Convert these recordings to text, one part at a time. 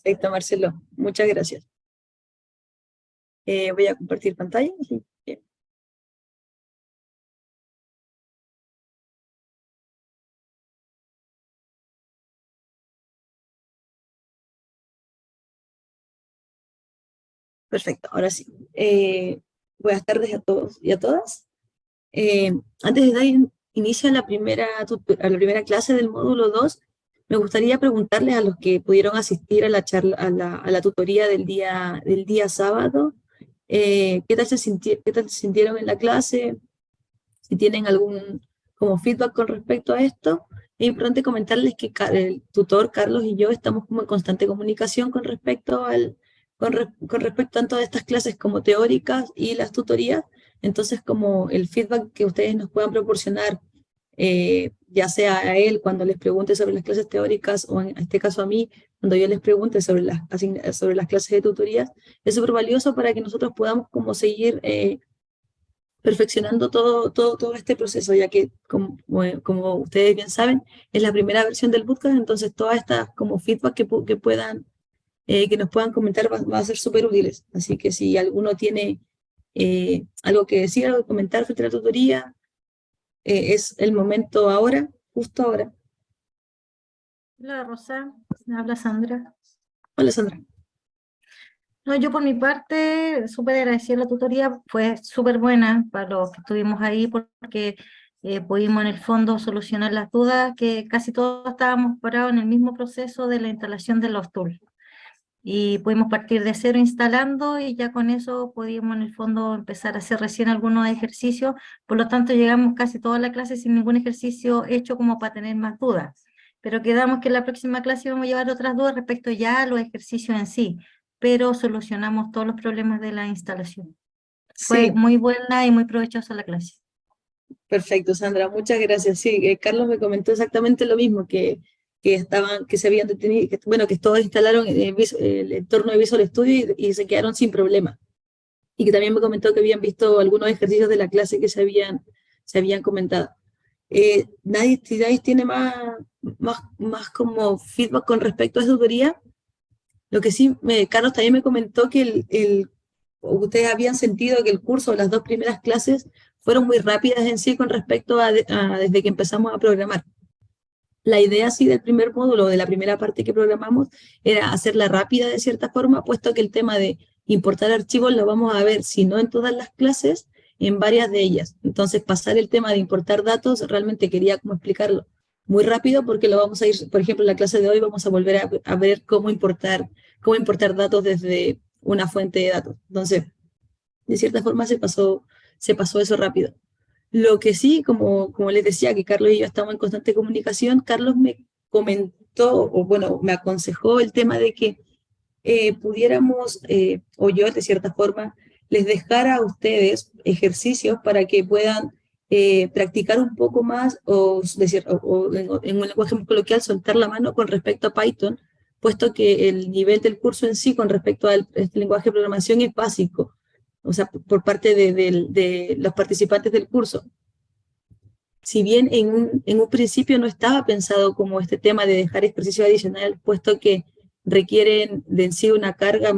Perfecto, Marcelo. Muchas gracias. Voy a compartir pantalla. Sí, bien. Perfecto, ahora sí. Buenas tardes a todos y a todas. Eh, Antes de dar inicio a a la primera clase del módulo 2, me gustaría preguntarles a los que pudieron asistir a la charla, a la tutoría del día sábado, qué tal se sintieron en la clase, si tienen algún como feedback con respecto a esto. Es importante comentarles que el tutor Carlos y yo estamos como en constante comunicación con respecto tanto a estas clases como teóricas y las tutorías. Entonces, como el feedback que ustedes nos puedan proporcionar, ya sea a él cuando les pregunte sobre las clases teóricas o en este caso a mí, cuando yo les pregunte sobre sobre las clases de tutorías, es súper valioso para que nosotros podamos como seguir perfeccionando todo este proceso, ya que, como ustedes bien saben, es la primera versión del bootcamp, entonces todas estas como feedback que puedan, que nos puedan comentar va a ser súper útiles. Así que si alguno tiene algo que decir, algo que comentar frente a la tutoría, es el momento ahora, justo ahora. Hola Rosa, habla Sandra. Hola, Sandra. No, yo por mi parte, súper agradecida la tutoría, fue súper buena para los que estuvimos ahí porque pudimos en el fondo solucionar las dudas, que casi todos estábamos parados en el mismo proceso de la instalación de los tools. Y pudimos partir de cero instalando y ya con eso pudimos en el fondo empezar a hacer recién algunos ejercicios, por lo tanto llegamos casi toda la clase sin ningún ejercicio hecho como para tener más dudas. Pero quedamos que en la próxima clase vamos a llevar otras dudas respecto ya a los ejercicios en sí, pero solucionamos todos los problemas de la instalación. Fue Sí, muy buena y muy provechosa la clase. perfecto, Sandra, muchas gracias. Sí, Carlos me comentó exactamente lo mismo, que se habían detenido, bueno, que todos instalaron el entorno de Visual Studio y se quedaron sin problema. Y que también me comentó que habían visto algunos ejercicios de la clase que se habían comentado. Si nadie tiene más como feedback con respecto a esa tutoría. Lo que sí, Carlos también me comentó que ustedes habían sentido que el curso, las dos primeras clases, fueron muy rápidas en sí con respecto a desde que empezamos a programar. La idea sí del primer módulo, de la primera parte que programamos, era hacerla rápida de cierta forma, puesto que el tema de importar archivos lo vamos a ver, si no en todas las clases, en varias de ellas. Entonces, pasar el tema de importar datos, realmente quería como explicarlo muy rápido, porque lo vamos a ir, por ejemplo, en la clase de hoy vamos a volver a ver cómo importar datos desde una fuente de datos. Entonces, de cierta forma se pasó eso rápido. Lo que sí, como les decía, que Carlos y yo estamos en constante comunicación, Carlos me comentó, o bueno, me aconsejó el tema de que pudiéramos, o yo de cierta forma, les dejara a ustedes ejercicios para que puedan practicar un poco más o en un lenguaje muy coloquial, soltar la mano con respecto a Python, puesto que el nivel del curso en sí con respecto a este lenguaje de programación es básico, o sea, por parte de los participantes del curso. Si bien en un principio no estaba pensado como este tema de dejar ejercicio adicional, puesto que requieren de en sí una carga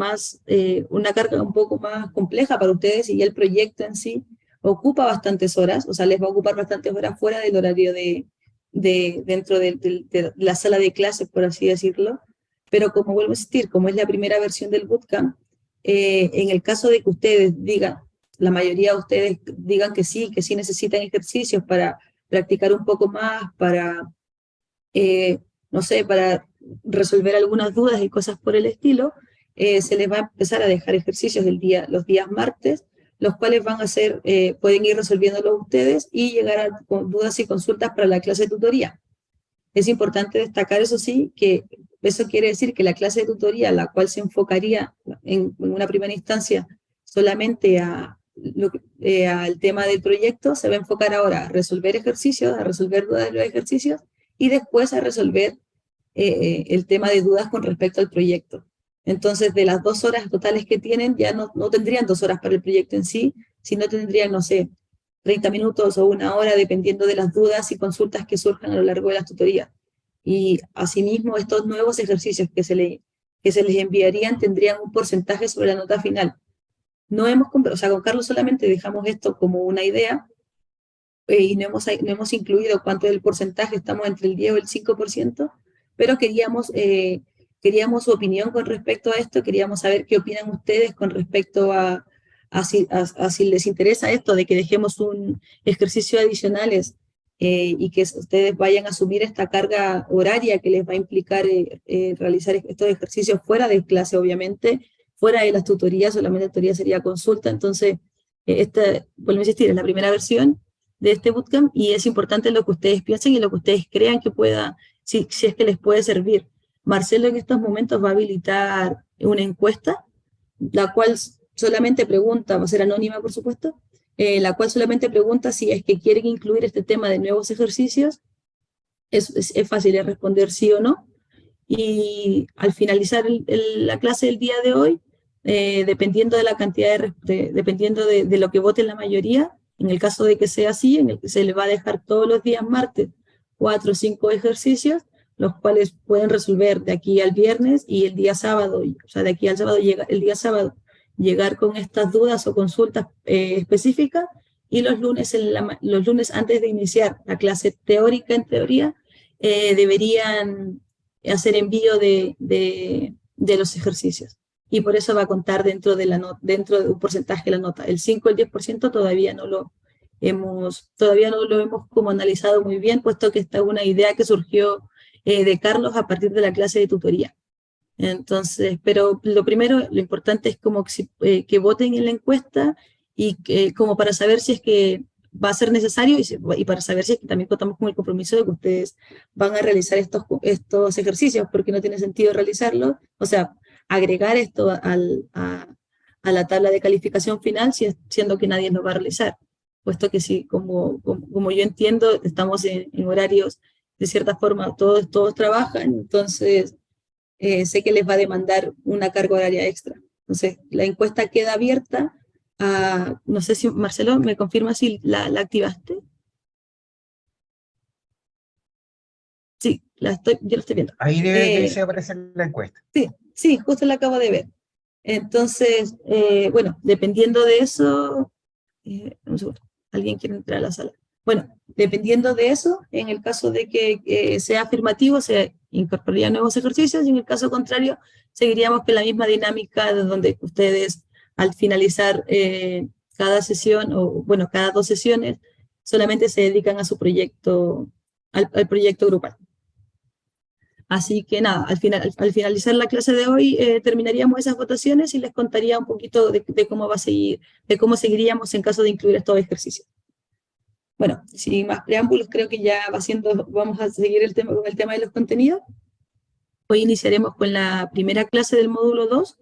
un poco más compleja para ustedes y el proyecto en sí ocupa bastantes horas, o sea, les va a ocupar bastantes horas fuera del horario dentro de la sala de clases, por así decirlo. Pero como vuelvo a insistir, como es la primera versión del bootcamp, en el caso de que ustedes digan, la mayoría de ustedes digan que sí necesitan ejercicios para practicar un poco más, eh, no sé, para resolver algunas dudas y cosas por el estilo, se les va a empezar a dejar ejercicios los días martes, los cuales pueden ir resolviéndolos ustedes y con dudas y consultas para la clase de tutoría. Es importante destacar, eso sí, que eso quiere decir que la clase de tutoría, la cual se enfocaría en una primera instancia solamente al tema del proyecto, se va a enfocar ahora a resolver ejercicios, a resolver dudas de los ejercicios y después a resolver el tema de dudas con respecto al proyecto. Entonces, de las 2 horas totales que tienen, ya no tendrían 2 horas para el proyecto en sí, sino tendrían, no sé, 30 minutos o 1 hora, dependiendo de las dudas y consultas que surjan a lo largo de las tutorías. Y asimismo, estos nuevos ejercicios que se les enviarían tendrían un porcentaje sobre la nota final. No hemos, o sea, con Carlos solamente dejamos esto como una idea, y no hemos incluido cuánto es el porcentaje, estamos entre el 10 o el 5%, pero queríamos su opinión con respecto a esto, queríamos saber qué opinan ustedes con respecto a si les interesa esto, de que dejemos un ejercicio adicionales, y que ustedes vayan a asumir esta carga horaria que les va a implicar realizar estos ejercicios fuera de clase, obviamente, fuera de las tutorías, solamente tutoría sería consulta. Entonces, vuelvo a insistir, es la primera versión de este bootcamp, y es importante lo que ustedes piensen y lo que ustedes crean que pueda, si es que les puede servir. Marcelo en estos momentos va a habilitar una encuesta, la cual solamente pregunta, va a ser anónima por supuesto, la cual solamente pregunta si es que quieren incluir este tema de nuevos ejercicios. Es fácil de responder sí o no, y al finalizar la clase del día de hoy, dependiendo de la cantidad dependiendo de lo que vote la mayoría, en el caso de que sea así, se le va a dejar todos los días martes 4 o 5 ejercicios, los cuales pueden resolver de aquí al viernes, y el día sábado, o sea, de aquí al sábado, el día sábado, llegar con estas dudas o consultas específicas, y los lunes antes de iniciar la clase teórica, en teoría, deberían hacer envío de los ejercicios. Y por eso va a contar dentro de un porcentaje de la nota. El 5 o el 10% todavía no lo hemos como analizado muy bien, puesto que esta es una idea que surgió de Carlos a partir de la clase de tutoría. Entonces, pero lo primero, lo importante es como que voten en la encuesta, y como para saber si es que va a ser necesario, y para saber si es que también contamos con el compromiso de que ustedes van a realizar estos ejercicios, porque no tiene sentido realizarlos, o sea, agregar esto a la tabla de calificación final, siendo que nadie lo va a realizar, puesto que sí, como yo entiendo, estamos en horarios, de cierta forma, todos trabajan, entonces sé que les va a demandar una carga horaria extra. Entonces, la encuesta queda abierta. No sé si, Marcelo, ¿me confirma si la activaste? Sí, yo la estoy viendo. Ahí debe aparecer la encuesta. Sí, sí, justo la acabo de ver. Entonces, bueno, dependiendo de eso, un segundo, alguien quiere entrar a la sala. Bueno, dependiendo de eso, en el caso de que sea afirmativo, se incorporarían nuevos ejercicios, y en el caso contrario, seguiríamos con la misma dinámica, de donde ustedes, al finalizar cada sesión, o bueno, cada 2 sesiones, solamente se dedican a su proyecto, al proyecto grupal. Así que nada, al finalizar la clase de hoy, terminaríamos esas votaciones, y les contaría un poquito de cómo va a seguir, de cómo seguiríamos en caso de incluir estos ejercicios. Bueno, sin más preámbulos, creo que ya vamos a seguir con el tema de los contenidos. Hoy iniciaremos con la primera clase del módulo 2,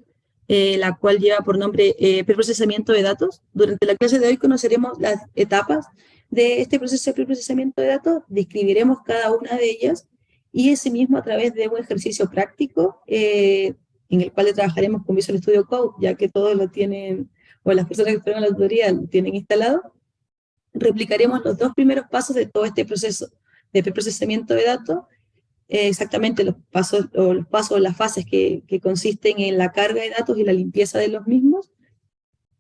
la cual lleva por nombre preprocesamiento de datos. Durante la clase de hoy conoceremos las etapas de este proceso de preprocesamiento de datos, describiremos cada una de ellas, y asimismo a través de un ejercicio práctico, en el cual trabajaremos con Visual Studio Code, ya que todos lo tienen, o las personas que fueron a la tutoría lo tienen instalado. Replicaremos los 2 primeros pasos de todo este proceso de preprocesamiento de datos, exactamente los pasos o las fases que consisten en la carga de datos y la limpieza de los mismos.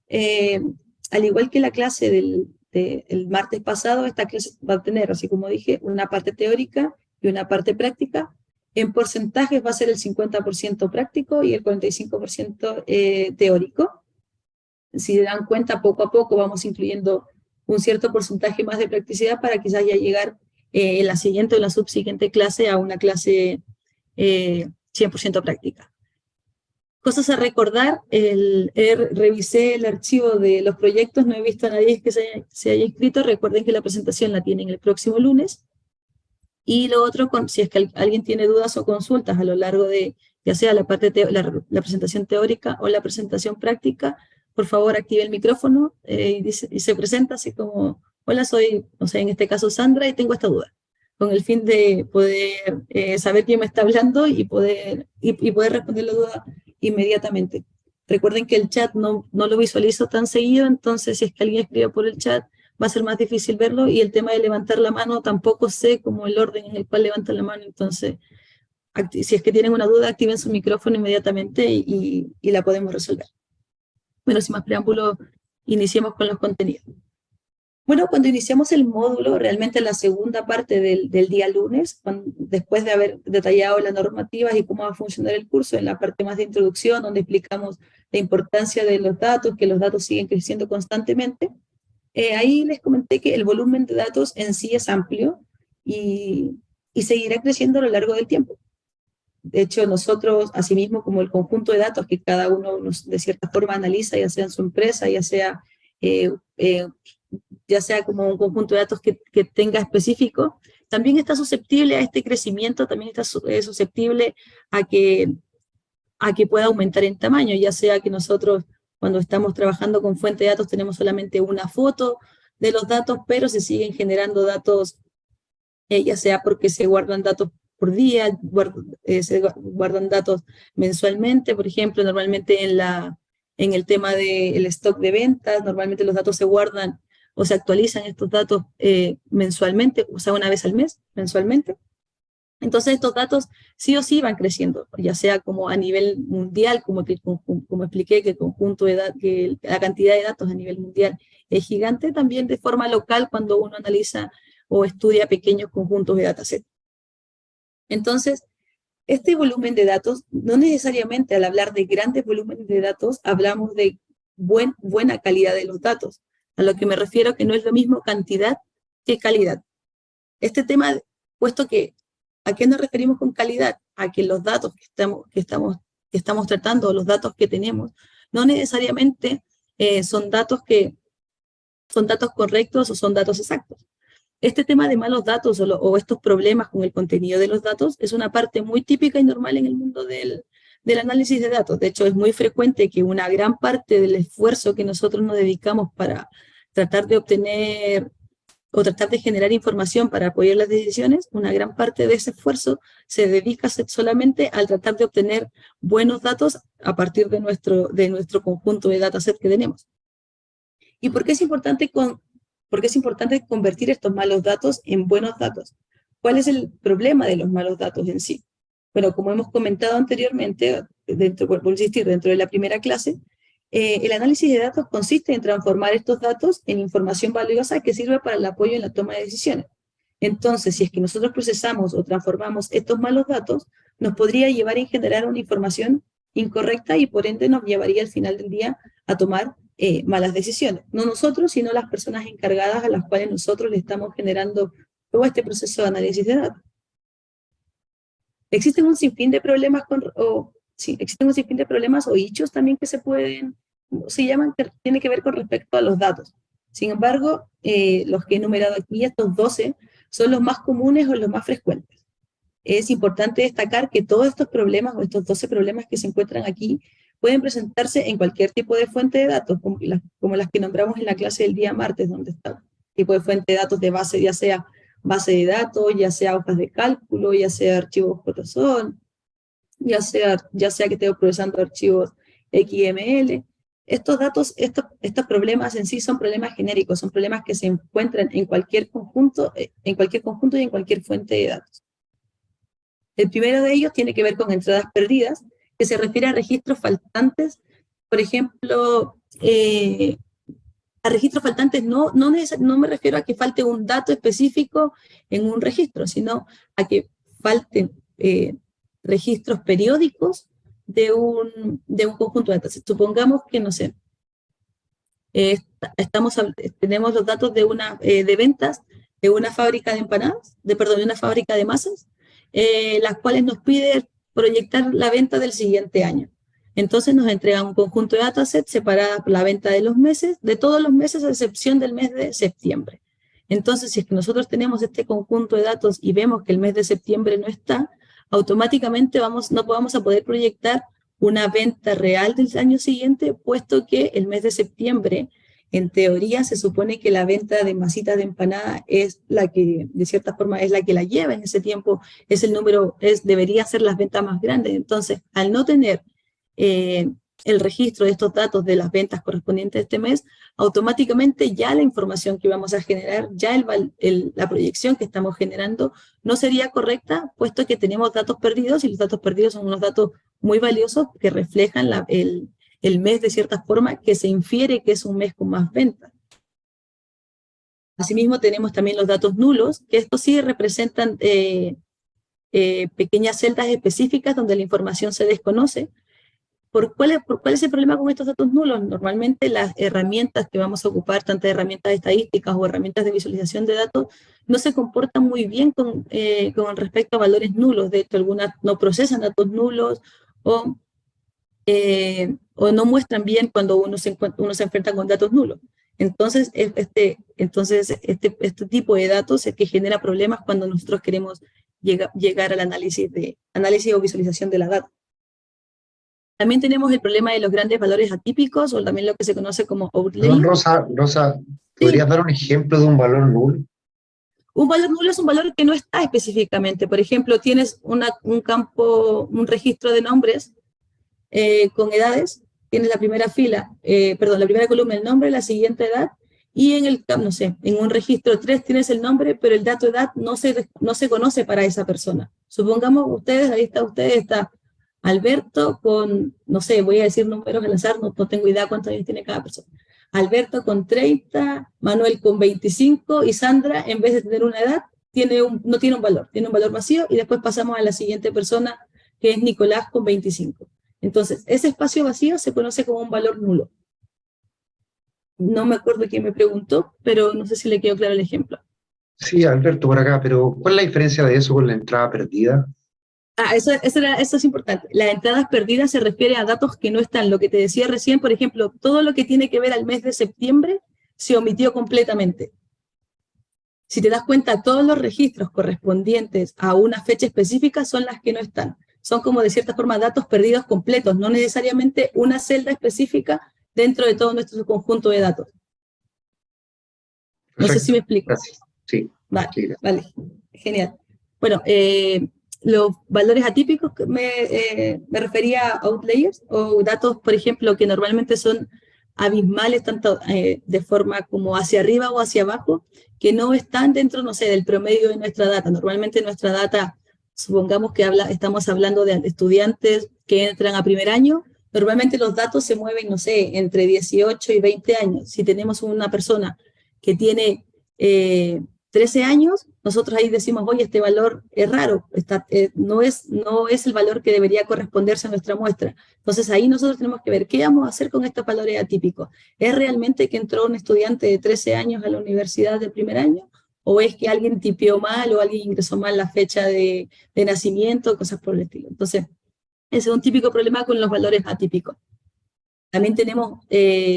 Al igual que la clase del martes pasado, esta clase va a tener, así como dije, una parte teórica y una parte práctica. En porcentajes va a ser el 50% práctico y el 45% teórico. Si se dan cuenta, poco a poco vamos incluyendo un cierto porcentaje más de practicidad, para quizás ya llegar en la siguiente o en la subsiguiente clase a una clase 100% práctica. Cosas a recordar: revisé el archivo de los proyectos, no he visto a nadie que se haya inscrito. Recuerden que la presentación la tienen el próximo lunes. Y lo otro, si es que alguien tiene dudas o consultas a lo largo de, ya sea la presentación teórica o la presentación práctica, por favor active el micrófono y se presenta así como: hola, soy, no sé, en este caso Sandra, y tengo esta duda, con el fin de poder saber quién me está hablando y poder responder la duda inmediatamente. Recuerden que el chat no lo visualizo tan seguido, entonces si es que alguien escribe por el chat, va a ser más difícil verlo, y el tema de levantar la mano tampoco sé como el orden en el cual levantan la mano, entonces si es que tienen una duda, activen su micrófono inmediatamente y la podemos resolver. Bueno, sin más preámbulos, iniciemos con los contenidos. Bueno, cuando iniciamos el módulo, realmente la segunda parte del día lunes, después de haber detallado las normativas y cómo va a funcionar el curso, en la parte más de introducción, donde explicamos la importancia de los datos, que los datos siguen creciendo constantemente, ahí les comenté que el volumen de datos en sí es amplio y seguirá creciendo a lo largo del tiempo. De hecho, nosotros, asimismo, como el conjunto de datos que cada uno de cierta forma analiza, ya sea en su empresa, ya sea como un conjunto de datos que tenga específico, también está susceptible a este crecimiento, también está susceptible a que pueda aumentar en tamaño, ya sea que nosotros cuando estamos trabajando con fuente de datos tenemos solamente una foto de los datos, pero se siguen generando datos, ya sea porque se guardan datos por día, se guardan datos mensualmente, por ejemplo, normalmente en el tema del stock de ventas, normalmente los datos se guardan o se actualizan estos datos mensualmente, o sea, una vez al mes, mensualmente. Entonces estos datos sí o sí van creciendo, ya sea como a nivel mundial, como expliqué, que el conjunto de datos, que la cantidad de datos a nivel mundial es gigante, también de forma local cuando uno analiza o estudia pequeños conjuntos de dataset. Entonces, este volumen de datos, no necesariamente al hablar de grandes volúmenes de datos, hablamos de buena calidad de los datos. A lo que me refiero que no es lo mismo cantidad que calidad. Este tema, puesto que, ¿a qué nos referimos con calidad? A que los datos que estamos tratando, los datos que tenemos, no necesariamente son datos correctos o son datos exactos. Este tema de malos datos o estos problemas con el contenido de los datos es una parte muy típica y normal en el mundo del análisis de datos. De hecho, es muy frecuente que una gran parte del esfuerzo que nosotros nos dedicamos para tratar de obtener o tratar de generar información para apoyar las decisiones, una gran parte de ese esfuerzo se dedica solamente al tratar de obtener buenos datos a partir de nuestro conjunto de dataset que tenemos. ¿Y por qué es importante convertir estos malos datos en buenos datos? ¿Cuál es el problema de los malos datos en sí? Bueno, como hemos comentado anteriormente, por insistir, dentro de la primera clase, el análisis de datos consiste en transformar estos datos en información valiosa que sirve para el apoyo en la toma de decisiones. Entonces, si es que nosotros procesamos o transformamos estos malos datos, nos podría llevar a generar una información incorrecta y por ende nos llevaría al final del día a tomar malas decisiones. No nosotros, sino las personas encargadas a las cuales nosotros le estamos generando todo este proceso de análisis de datos. Existen un sinfín de problemas o hechos también que que tiene que ver con respecto a los datos. Sin embargo, los que he enumerado aquí, estos 12, son los más comunes o los más frecuentes. Es importante destacar que todos estos problemas o estos 12 problemas que se encuentran aquí pueden presentarse en cualquier tipo de fuente de datos, como las que nombramos en la clase del día martes, donde está tipo de fuente de datos de base, ya sea base de datos, ya sea hojas de cálculo, ya sea archivos JSON, ya sea que esté procesando archivos XML. Estos datos, estos problemas en sí son problemas genéricos, son problemas que se encuentran en cualquier conjunto y en cualquier fuente de datos. El primero de ellos tiene que ver con entradas perdidas, que se refiere a registros faltantes. Por ejemplo, a registros faltantes no me refiero a que falte un dato específico en un registro, sino a que falten registros periódicos de un conjunto de datos. Supongamos que, no sé, tenemos los datos de ventas de una fábrica de empanadas, de una fábrica de masas, las cuales nos pide proyectar la venta del siguiente año. Entonces nos entregan un conjunto de datasets separadas por la venta de los meses, de todos los meses a excepción del mes de septiembre. Entonces, si es que nosotros tenemos este conjunto de datos y vemos que el mes de septiembre no está, automáticamente no vamos a poder proyectar una venta real del año siguiente, puesto que el mes de septiembre, en teoría, se supone que la venta de masitas de empanada es la que, de cierta forma, es la que la lleva en ese tiempo, debería ser las ventas más grandes. Entonces, al no tener el registro de estos datos de las ventas correspondientes a este mes, automáticamente ya la información que vamos a generar, ya la proyección que estamos generando, no sería correcta, puesto que tenemos datos perdidos, y los datos perdidos son unos datos muy valiosos que reflejan el mes de cierta forma, que se infiere que es un mes con más ventas. Asimismo, tenemos también los datos nulos, que estos sí representan pequeñas celdas específicas donde la información se desconoce. ¿Cuál es el problema con estos datos nulos? Normalmente las herramientas que vamos a ocupar, tanto herramientas estadísticas o herramientas de visualización de datos, no se comportan muy bien con respecto a valores nulos. De hecho, algunas no procesan datos nulos o no muestran bien cuando uno se enfrenta con datos nulos. Entonces, este tipo de datos es que genera problemas cuando nosotros queremos llegar al análisis o visualización de la data. También tenemos el problema de los grandes valores atípicos, o también lo que se conoce como outliers. Rosa, ¿podrías Sí. dar un ejemplo de un valor nulo? Un valor nulo es un valor que no está específicamente. Por ejemplo, tienes un registro de nombres con edades, tienes la primera la primera columna el nombre, la siguiente edad, y en un registro 3 tienes el nombre, pero el dato edad no se conoce para esa persona. Supongamos ahí está Alberto con, no sé, voy a decir números al azar, no tengo idea cuántos años tiene cada persona. Alberto con 30, Manuel con 25, y Sandra, en vez de tener una edad, no tiene un valor, tiene un valor vacío, y después pasamos a la siguiente persona, que es Nicolás con 25. Entonces, ese espacio vacío se conoce como un valor nulo. No me acuerdo quién me preguntó, pero no sé si le quedó claro el ejemplo. Sí, Alberto, por acá, pero ¿cuál es la diferencia de eso con la entrada perdida? Eso es importante. Las entradas perdidas se refiere a datos que no están. Lo que te decía recién, por ejemplo, todo lo que tiene que ver al mes de septiembre se omitió completamente. Si te das cuenta, todos los registros correspondientes a una fecha específica son las que no están. Son como de cierta forma datos perdidos completos, no necesariamente una celda específica dentro de todo nuestro conjunto de datos. No sé si me explico. Gracias. Sí. Vale, genial. Bueno, los valores atípicos me refería a outliers, o datos, por ejemplo, que normalmente son abismales, tanto de forma como hacia arriba o hacia abajo, que no están dentro, no sé, del promedio de nuestra data. Normalmente nuestra data, supongamos que estamos hablando de estudiantes que entran a primer año, normalmente los datos se mueven, no sé, entre 18 y 20 años. Si tenemos una persona que tiene 13 años, nosotros ahí decimos, oye, este valor es raro, no es el valor que debería corresponderse a nuestra muestra. Entonces ahí nosotros tenemos que ver qué vamos a hacer con estos valores atípicos. ¿Es realmente que entró un estudiante de 13 años a la universidad de primer año? ¿O es que alguien tipió mal o alguien ingresó mal la fecha de nacimiento, cosas por el estilo? Entonces, ese es un típico problema con los valores atípicos. También tenemos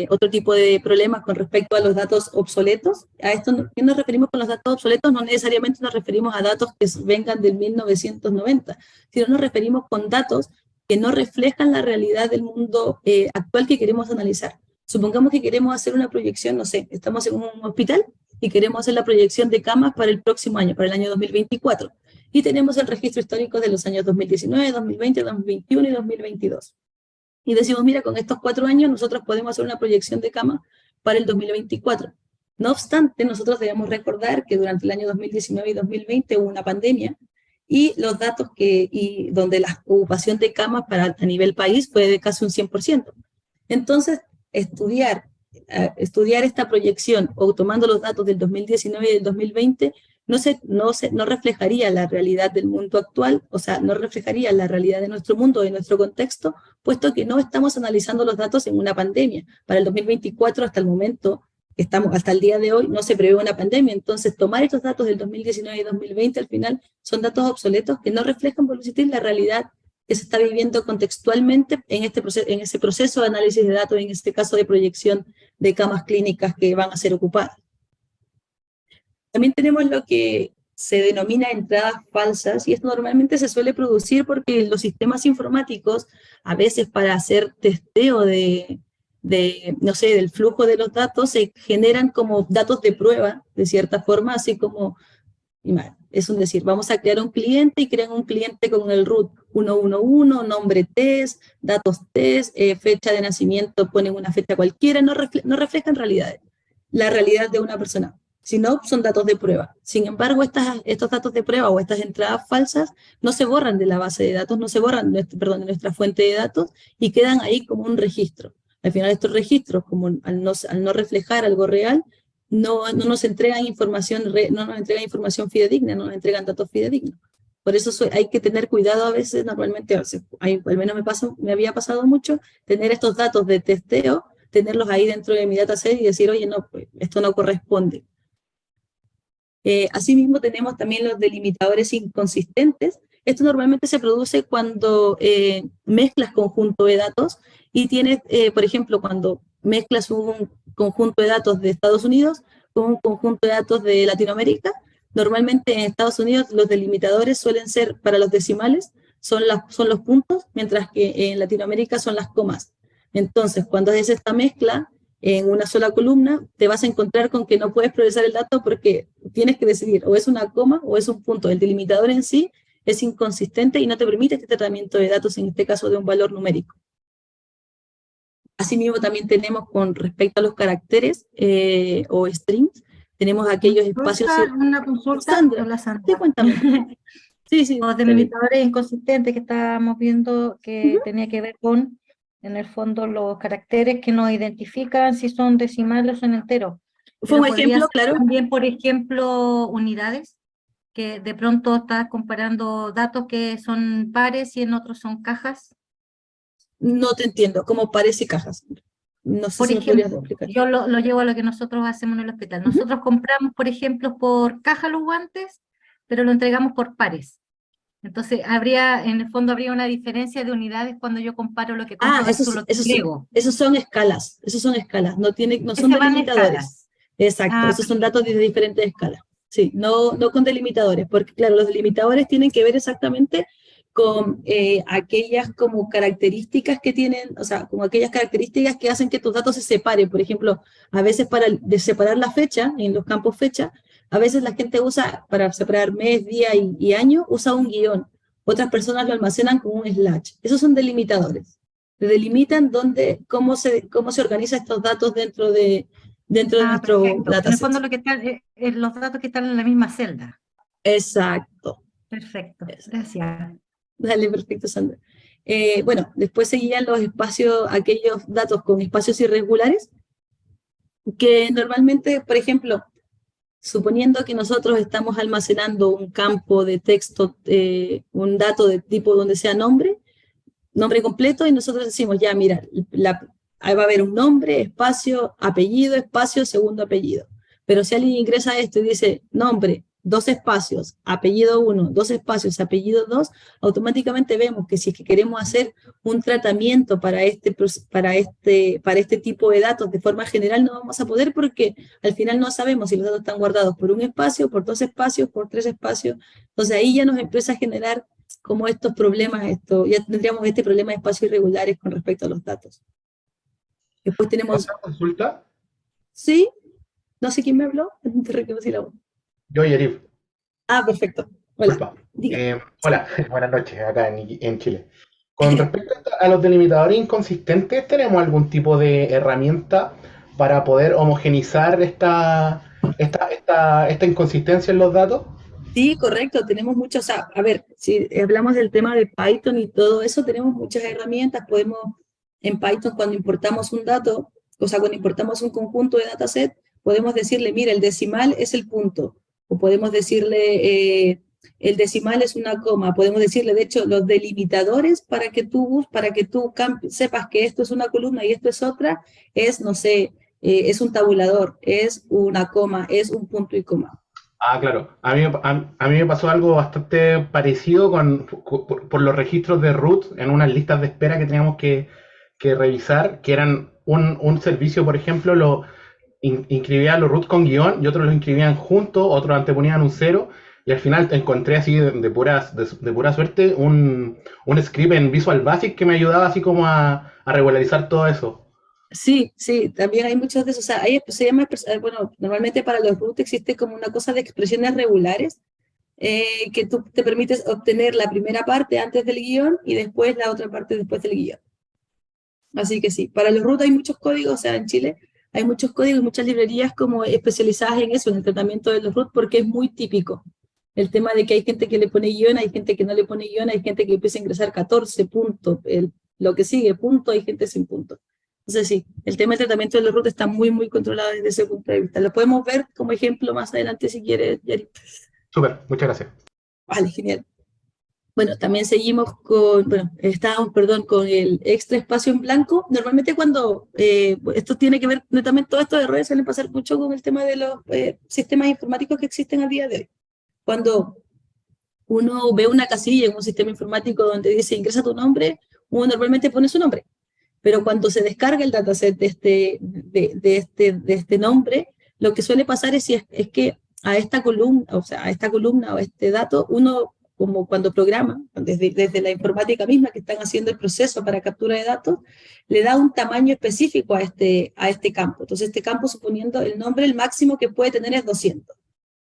otro tipo de problemas con respecto a los datos obsoletos. ¿A esto qué nos referimos con los datos obsoletos? No necesariamente nos referimos a datos que vengan del 1990, sino nos referimos con datos que no reflejan la realidad del mundo actual que queremos analizar. Supongamos que queremos hacer una proyección, no sé, estamos en un hospital y queremos hacer la proyección de camas para el próximo año, para el año 2024. Y tenemos el registro histórico de los años 2019, 2020, 2021 y 2022. Y decimos, mira, con estos 4 años nosotros podemos hacer una proyección de cama para el 2024. No obstante, nosotros debemos recordar que durante el año 2019 y 2020 hubo una pandemia, y los datos donde la ocupación de camas a nivel país fue de casi un 100%. Entonces, estudiar esta proyección o tomando los datos del 2019 y del 2020 no reflejaría la realidad del mundo actual, o sea, no reflejaría la realidad de nuestro mundo, de nuestro contexto, puesto que no estamos analizando los datos en una pandemia. Para el 2024, hasta el momento, hasta el día de hoy, no se prevé una pandemia. Entonces, tomar estos datos del 2019 y 2020, al final, son datos obsoletos que no reflejan, por decir, la realidad que se está viviendo contextualmente en ese proceso de análisis de datos, en este caso de proyección de camas clínicas que van a ser ocupadas. También tenemos lo que se denomina entradas falsas, y esto normalmente se suele producir porque los sistemas informáticos, a veces para hacer testeo no sé, del flujo de los datos, se generan como datos de prueba, de cierta forma, así como Es un decir, vamos a crear un cliente y crean un cliente con el root 111, nombre test, datos test, fecha de nacimiento, ponen una fecha cualquiera, no reflejan realidades, la realidad de una persona, sino son datos de prueba. Sin embargo, estos datos de prueba o estas entradas falsas no se borran de la base de datos, no se borran, perdón, de nuestra fuente de datos y quedan ahí como un registro. Al final estos registros, como al no reflejar algo real, no nos entregan información, no nos entregan información fidedigna, no nos entregan datos fidedignos. Por eso hay que tener cuidado a veces, normalmente, al menos me había pasado mucho, tener estos datos de testeo, tenerlos ahí dentro de mi dataset y decir, oye, no, pues, esto no corresponde. Asimismo, tenemos también los delimitadores inconsistentes. Esto normalmente se produce cuando mezclas conjunto de datos y tienes, por ejemplo, cuando mezclas un conjunto de datos de Estados Unidos con un conjunto de datos de Latinoamérica. Normalmente en Estados Unidos los delimitadores suelen ser para los decimales, son los puntos, mientras que en Latinoamérica son las comas. Entonces, cuando haces esta mezcla en una sola columna, te vas a encontrar con que no puedes procesar el dato porque tienes que decidir o es una coma o es un punto. El delimitador en sí es inconsistente y no te permite este tratamiento de datos, en este caso de un valor numérico. Asimismo, también tenemos con respecto a los caracteres o strings, tenemos aquellos espacios... Una consulta, Sandra, hola Sandra. sí, cuéntame. Sí. Los delimitadores inconsistentes que estábamos viendo que Ujú. tenía que ver con, en el fondo, los caracteres que nos identifican si son decimales o son enteros. Fue un Pero podría ejemplo, ser claro. también, por ejemplo, unidades, que de pronto estás comparando datos que son pares y en otros son cajas. No te entiendo, como parece cajas. No sé Por si me podrías ejemplo, explicar. yo lo llevo a lo que nosotros hacemos en el hospital. Ujú. Nosotros compramos, por ejemplo, por caja los guantes, pero lo entregamos por pares. Entonces, en el fondo habría una diferencia de unidades cuando yo comparo lo que compro versus lo que entrego. Esos son escalas, no son Ese van en delimitadores. escalas. Exacto, esos son datos de diferentes escalas. Sí, no con delimitadores, porque claro, los delimitadores tienen que ver exactamente con aquellas como características que tienen, o sea, como aquellas características que hacen que tus datos se separen. Por ejemplo, a veces separar la fecha, en los campos fecha, a veces la gente usa, para separar mes, día y año, usa un guión. Otras personas lo almacenan con un slash. Esos son delimitadores. Delimitan cómo se organizan estos datos dentro de nuestro Perfecto. En el dataset. fondo lo que están, los datos que están en la misma celda. Exacto. Perfecto, gracias. Dale, perfecto, Sandra. Bueno, después seguían los espacios, aquellos datos con espacios irregulares, que normalmente, por ejemplo, suponiendo que nosotros estamos almacenando un campo de texto, un dato de tipo donde sea nombre completo, y nosotros decimos, ya, mira, ahí va a haber un nombre, espacio, segundo apellido. Pero si alguien ingresa a esto y dice nombre, dos espacios, apellido 1, dos espacios, apellido 2, automáticamente vemos que si es que queremos hacer un tratamiento para este tipo de datos de forma general, no vamos a poder porque al final no sabemos si los datos están guardados por un espacio, por dos espacios, por tres espacios. Entonces ahí ya nos empieza a generar como estos problemas, ya tendríamos este problema de espacios irregulares con respecto a los datos. Después tenemos, ¿Otra consulta? sí, no sé quién me habló, te reconocí la voz. Yo, Yerif, Ah, perfecto. Hola, disculpa. diga. Hola, buenas noches, acá en Chile. Con respecto a los delimitadores inconsistentes, ¿tenemos algún tipo de herramienta para poder homogenizar esta inconsistencia en los datos? Sí, correcto, tenemos muchos, o sea, a ver, si hablamos del tema de Python y todo eso, tenemos muchas herramientas, en Python cuando importamos un dato, o sea, cuando importamos un conjunto de dataset, podemos decirle, mira, el decimal es el punto, o podemos decirle, el decimal es una coma, podemos decirle, de hecho, los delimitadores para que tú sepas que esto es una columna y esto es otra, no sé, es un tabulador, es una coma, es un punto y coma. Ah, claro. A mí me pasó algo bastante parecido por los registros de root en unas listas de espera que teníamos que revisar, que eran un servicio, por ejemplo, inscribía los root con guión y otros los inscribían juntos, otros anteponían un cero, y al final encontré así de pura suerte un script en Visual Basic que me ayudaba así como a regularizar todo eso. Sí, también hay muchos de esos. O sea, se llama, bueno, normalmente para los root existe como una cosa de expresiones regulares, que tú te permites obtener la primera parte antes del guión y después la otra parte después del guión. Así que sí, para los root hay muchos códigos, o sea, en Chile hay muchos códigos, muchas librerías como especializadas en eso, en el tratamiento de los root, porque es muy típico. El tema de que hay gente que le pone guión, hay gente que no le pone guión, hay gente que empieza a ingresar 14 puntos, lo que sigue punto, hay gente sin punto. Entonces sí, el tema del tratamiento de los root está muy, muy controlado desde ese punto de vista. Lo podemos ver como ejemplo más adelante si quieres, Yari. Súper, muchas gracias. Vale, genial. Bueno, también seguimos con, bueno, estábamos, perdón, con el extra espacio en blanco. Normalmente cuando, esto tiene que ver, netamente todos estos errores suelen pasar mucho con el tema de los sistemas informáticos que existen a día de hoy. Cuando uno ve una casilla en un sistema informático donde dice ingresa tu nombre, uno normalmente pone su nombre. Pero cuando se descarga el dataset de este nombre, lo que suele pasar es que a esta columna, o sea, a esta columna o a este dato, uno, como cuando programa, desde la informática misma que están haciendo el proceso para captura de datos, le da un tamaño específico a este campo. Entonces, este campo, suponiendo el nombre, el máximo que puede tener es 200.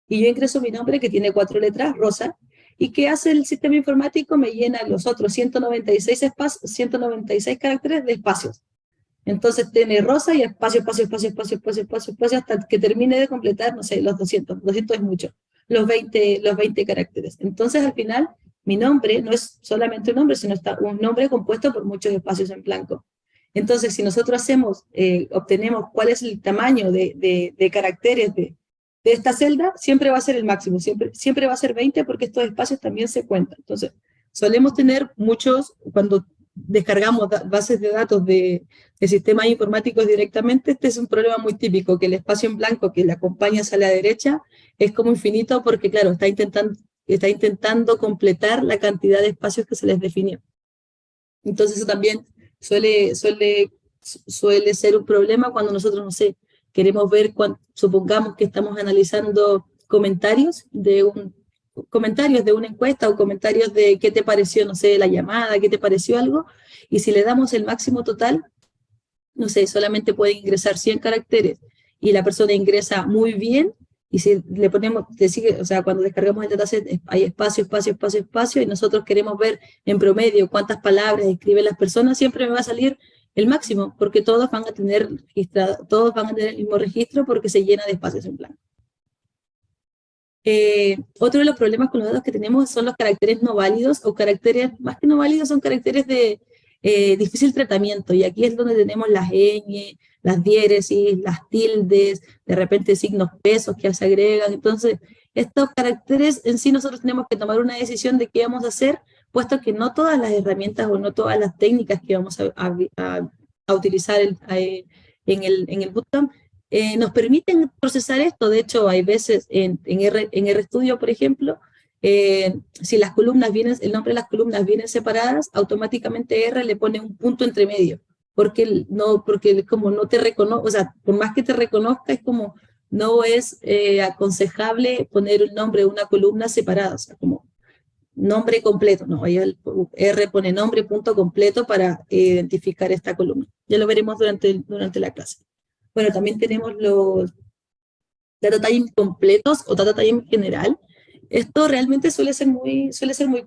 Y yo ingreso mi nombre, que tiene 4 letras, Rosa, y ¿qué hace el sistema informático? Me llena los otros 196 caracteres de espacios. Entonces tiene Rosa y espacio, espacio, espacio, espacio, espacio, espacio, espacio, hasta que termine de completar, no sé, los 200. 200 es mucho. Los 20 caracteres. Entonces, al final, mi nombre no es solamente un nombre, sino está un nombre compuesto por muchos espacios en blanco. Entonces, si nosotros obtenemos cuál es el tamaño de caracteres de esta celda, siempre va a ser el máximo, siempre va a ser 20 porque estos espacios también se cuentan. Entonces, solemos tener muchos, cuando descargamos bases de datos de sistemas informáticos directamente, este es un problema muy típico, que el espacio en blanco que le acompaña hacia la derecha es como infinito porque, claro, está intentando completar la cantidad de espacios que se les definió. Entonces, eso también suele ser un problema cuando nosotros, no sé, queremos ver, supongamos que estamos analizando comentarios de una encuesta o comentarios de qué te pareció, no sé, la llamada, qué te pareció algo, y si le damos el máximo total, no sé, solamente puede ingresar 100 caracteres y la persona ingresa muy bien, y si le ponemos, o sea, cuando descargamos el dataset hay espacio, espacio, espacio, espacio, y nosotros queremos ver en promedio cuántas palabras escriben las personas, siempre me va a salir el máximo, porque todos van a tener el mismo registro porque se llena de espacios en blanco. Otro de los problemas con los datos que tenemos son los caracteres no válidos, o caracteres, más que no válidos, son caracteres de difícil tratamiento, y aquí es donde tenemos las ñ, las diéresis, las tildes, de repente signos pesos que se agregan. Entonces, estos caracteres en sí nosotros tenemos que tomar una decisión de qué vamos a hacer, puesto que no todas las herramientas o no todas las técnicas que vamos a utilizar en el bootcamp nos permiten procesar esto. De hecho, hay veces en RStudio, por ejemplo, si las columnas el nombre de las columnas vienen separadas, automáticamente R le pone un punto entre medio, porque como no te reconoce, o sea, por más que te reconozca, es como no es aconsejable poner el nombre de una columna separada, o sea, como nombre completo, no, ahí el R pone nombre, punto completo para identificar esta columna. Ya lo veremos durante la clase. Bueno, también tenemos los data time completos o data time en general. Esto realmente suele ser muy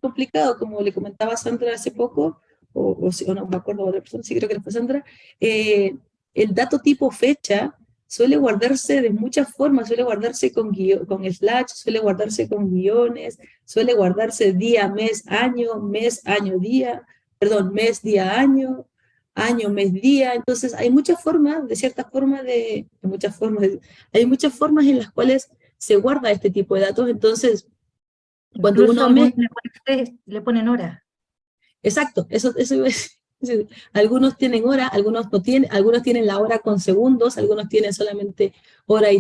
complicado, como le comentaba Sandra hace poco, o no me acuerdo de otra persona, sí creo que fue Sandra. El dato tipo fecha suele guardarse de muchas formas, suele guardarse con slash, suele guardarse con guiones, suele guardarse día, mes, año, día, perdón, mes, día, año, mes, día. Entonces hay muchas formas, hay muchas formas en las cuales se guarda este tipo de datos. Entonces, cuando Incluso uno le ponen hora. Exacto, eso iba a decir. Algunos tienen hora, algunos no tienen, algunos tienen la hora con segundos, algunos tienen solamente hora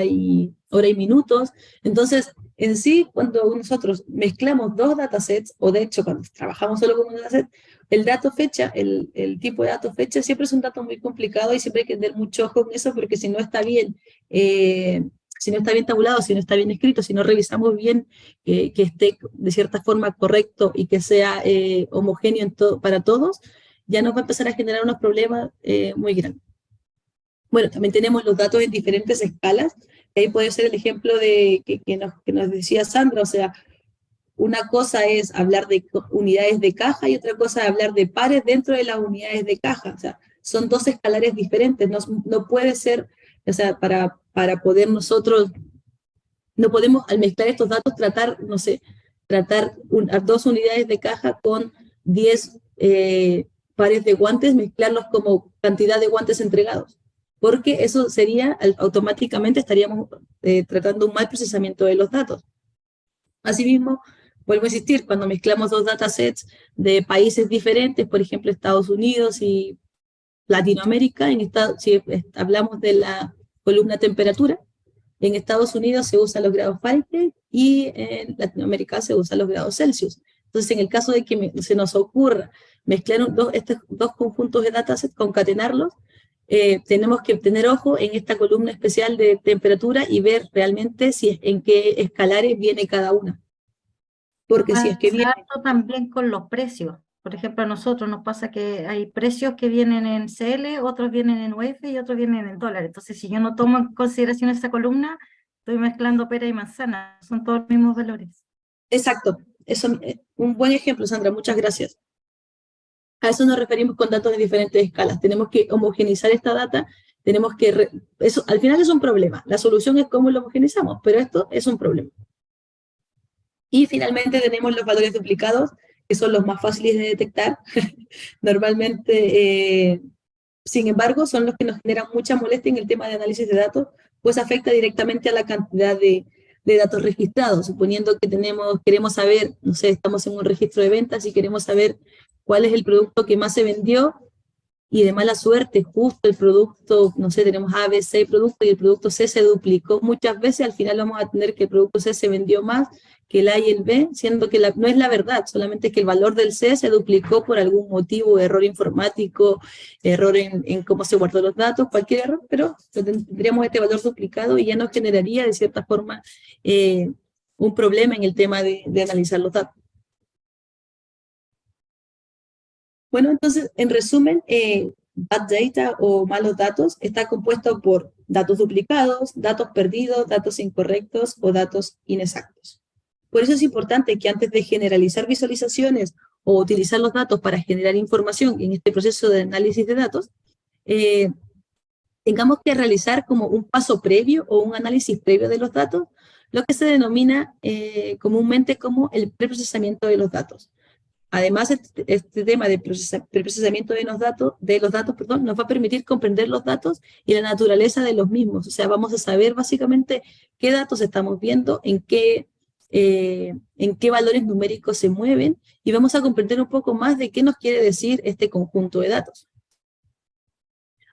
y minutos. Entonces, en sí, cuando nosotros mezclamos dos datasets, o de hecho cuando trabajamos solo con un dataset, el dato fecha, el tipo de dato fecha siempre es un dato muy complicado, y siempre hay que tener mucho ojo con eso, porque si no está bien tabulado, si no está bien escrito, si no revisamos bien que esté de cierta forma correcto y que sea homogéneo para todos, ya nos va a empezar a generar unos problemas muy grandes. Bueno, también tenemos los datos en diferentes escalas. Ahí puede ser el ejemplo de que nos decía Sandra, o sea, una cosa es hablar de unidades de caja y otra cosa es hablar de pares dentro de las unidades de caja. O sea, son dos escalares diferentes. No puede ser, o sea, para poder nosotros, no podemos al mezclar estos datos tratar, no sé, tratar dos unidades de caja con 10 pares de guantes, mezclarlos como cantidad de guantes entregados. Porque eso sería, automáticamente estaríamos tratando un mal procesamiento de los datos. Asimismo, vuelvo a insistir, cuando mezclamos dos datasets de países diferentes, por ejemplo, Estados Unidos y Latinoamérica, si hablamos de la columna temperatura, en Estados Unidos se usan los grados Fahrenheit y en Latinoamérica se usan los grados Celsius. Entonces, en el caso de que se nos ocurra mezclar estos dos conjuntos de datasets, concatenarlos, tenemos que tener ojo en esta columna especial de temperatura y ver realmente en qué escalares viene cada una. Porque si es que viene... Pasa también con los precios. Por ejemplo, a nosotros nos pasa que hay precios que vienen en CL, otros vienen en UF y otros vienen en dólar. Entonces, si yo no tomo en consideración esa columna, estoy mezclando pera y manzana. Son todos los mismos valores. Exacto. Eso, un buen ejemplo, Sandra. Muchas gracias. A eso nos referimos con datos de diferentes escalas. Tenemos que homogenizar esta data, tenemos que... Eso, al final es un problema. La solución es cómo lo homogenizamos, pero esto es un problema. Y finalmente tenemos los valores duplicados, que son los más fáciles de detectar. Normalmente, sin embargo, son los que nos generan mucha molestia en el tema de análisis de datos, pues afecta directamente a la cantidad de datos registrados. Suponiendo que queremos saber, no sé, estamos en un registro de ventas y queremos saber cuál es el producto que más se vendió, y de mala suerte, justo el producto, no sé, tenemos A, B, C producto y el producto C se duplicó muchas veces, al final vamos a tener que el producto C se vendió más que el A y el B, siendo que no es la verdad, solamente que el valor del C se duplicó por algún motivo, error informático, error en cómo se guardó los datos, cualquier error, pero tendríamos este valor duplicado y ya nos generaría de cierta forma un problema en el tema de analizar los datos. Bueno, entonces, en resumen, bad data o malos datos está compuesto por datos duplicados, datos perdidos, datos incorrectos o datos inexactos. Por eso es importante que antes de generalizar visualizaciones o utilizar los datos para generar información en este proceso de análisis de datos, tengamos que realizar como un paso previo o un análisis previo de los datos, lo que se denomina comúnmente como el preprocesamiento de los datos. Además, este tema de procesamiento de los datos, nos va a permitir comprender los datos y la naturaleza de los mismos. O sea, vamos a saber básicamente qué datos estamos viendo, en qué valores numéricos se mueven, y vamos a comprender un poco más de qué nos quiere decir este conjunto de datos.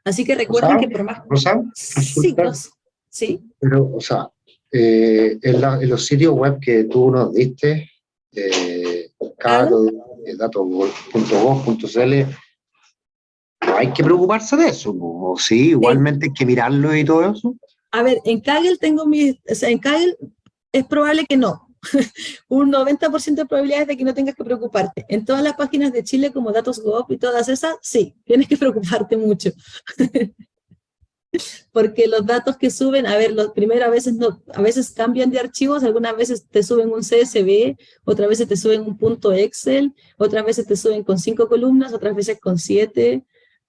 Así que recuerden que por más... Rosa, Sí, sí. Pero, o sea, en los sitios web que tú nos diste, datos.gov.cl, no hay que preocuparse de eso, o sí, igualmente hay que mirarlo y todo eso. A ver, en Kaggle en Kaggle es probable que no. Un 90% de probabilidades de que no tengas que preocuparte. En todas las páginas de Chile, como Datos.gov y todas esas, sí, tienes que preocuparte mucho. Porque los datos que suben, a ver, primero a veces cambian de archivos, algunas veces te suben un CSV, otras veces te suben un punto Excel, otras veces te suben con 5 columnas, otras veces con 7.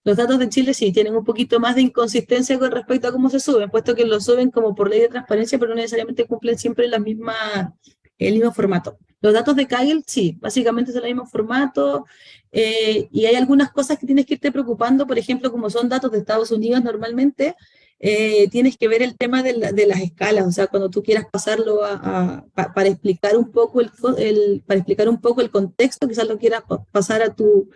Los datos de Chile sí tienen un poquito más de inconsistencia con respecto a cómo se suben, puesto que los suben como por ley de transparencia, pero no necesariamente cumplen siempre el mismo formato. Los datos de Kaggle, sí, básicamente es el mismo formato, y hay algunas cosas que tienes que irte preocupando, por ejemplo, como son datos de Estados Unidos normalmente, tienes que ver el tema de las escalas, o sea, cuando tú quieras pasarlo para explicar un poco para explicar un poco el contexto, quizás lo quieras pasar a tus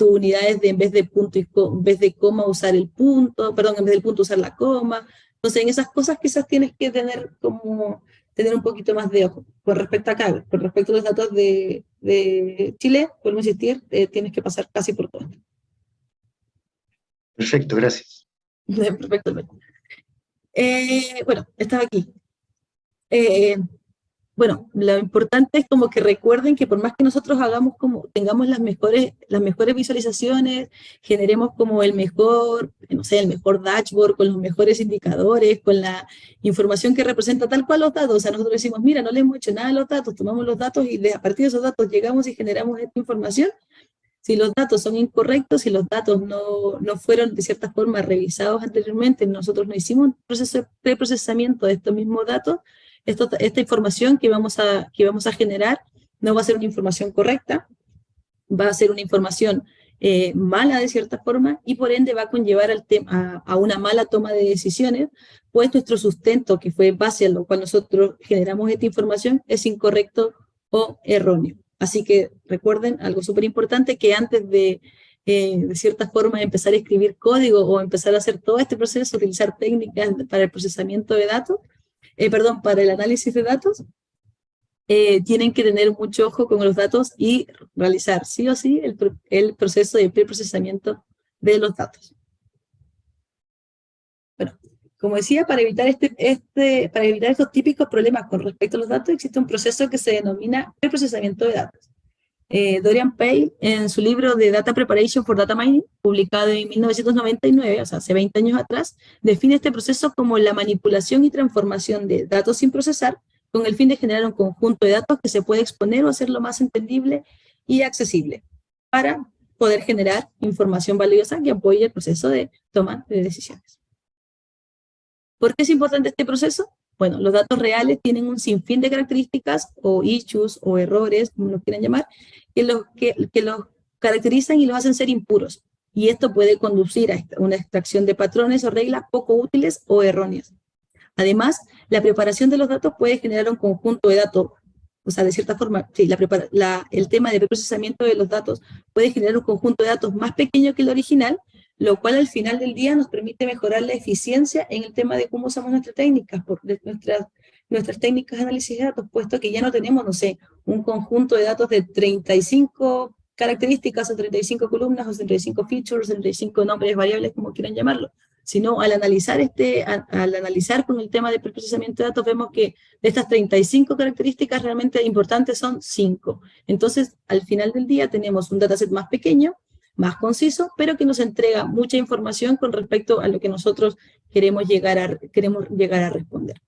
unidades en vez de punto en vez de coma usar el punto, perdón, en vez del punto usar la coma. Entonces, en esas cosas quizás tienes que tener un poquito más de ojo. Con respecto a Kaggle, con respecto a los datos de Chile, vuelvo a insistir, tienes que pasar casi por todo. Perfecto, gracias. Perfecto. Bueno, estaba aquí. bueno, lo importante es como que recuerden que por más que nosotros hagamos como, tengamos las mejores visualizaciones, generemos como el mejor, no sé, el mejor dashboard, con los mejores indicadores, con la información que representa tal cual los datos. O sea, nosotros decimos, mira, no le hemos hecho nada a los datos, tomamos los datos y a partir de esos datos llegamos y generamos esta información. Si los datos son incorrectos, si los datos no fueron de cierta forma revisados anteriormente, nosotros no hicimos un proceso de preprocesamiento de estos mismos datos, esta información que vamos a generar no va a ser una información correcta, va a ser una información mala de cierta forma y por ende va a conllevar a una mala toma de decisiones, pues nuestro sustento, que fue base a lo cual nosotros generamos esta información, es incorrecto o erróneo. Así que recuerden algo súper importante, que antes de cierta forma empezar a escribir código o empezar a hacer todo este proceso, utilizar técnicas para el procesamiento de datos, para el análisis de datos, tienen que tener mucho ojo con los datos y realizar sí o sí el proceso de preprocesamiento de los datos. Bueno, como decía, para evitar estos típicos problemas con respecto a los datos, existe un proceso que se denomina preprocesamiento de datos. Dorian Pay, en su libro de Data Preparation for Data Mining, publicado en 1999, o sea, hace 20 años atrás, define este proceso como la manipulación y transformación de datos sin procesar, con el fin de generar un conjunto de datos que se puede exponer o hacerlo más entendible y accesible, para poder generar información valiosa que apoye el proceso de toma de decisiones. ¿Por qué es importante este proceso? Bueno, los datos reales tienen un sinfín de características, o issues, o errores, como lo quieran llamar, que los caracterizan y los hacen ser impuros. Y esto puede conducir a una extracción de patrones o reglas poco útiles o erróneas. Además, la preparación de los datos puede generar un conjunto de datos, o sea, de cierta forma, sí, el tema de preprocesamiento de los datos puede generar un conjunto de datos más pequeño que el original, lo cual al final del día nos permite mejorar la eficiencia en el tema de cómo usamos nuestras técnicas, nuestras técnicas de análisis de datos, puesto que ya no tenemos, no sé, un conjunto de datos de 35 características, o 35 columnas, o 35 features, 35 nombres variables, como quieran llamarlo, sino al analizar con el tema de preprocesamiento de datos, vemos que de estas 35 características realmente importantes son 5. Entonces, al final del día tenemos un dataset más pequeño, más conciso, pero que nos entrega mucha información con respecto a lo que nosotros queremos llegar a responder.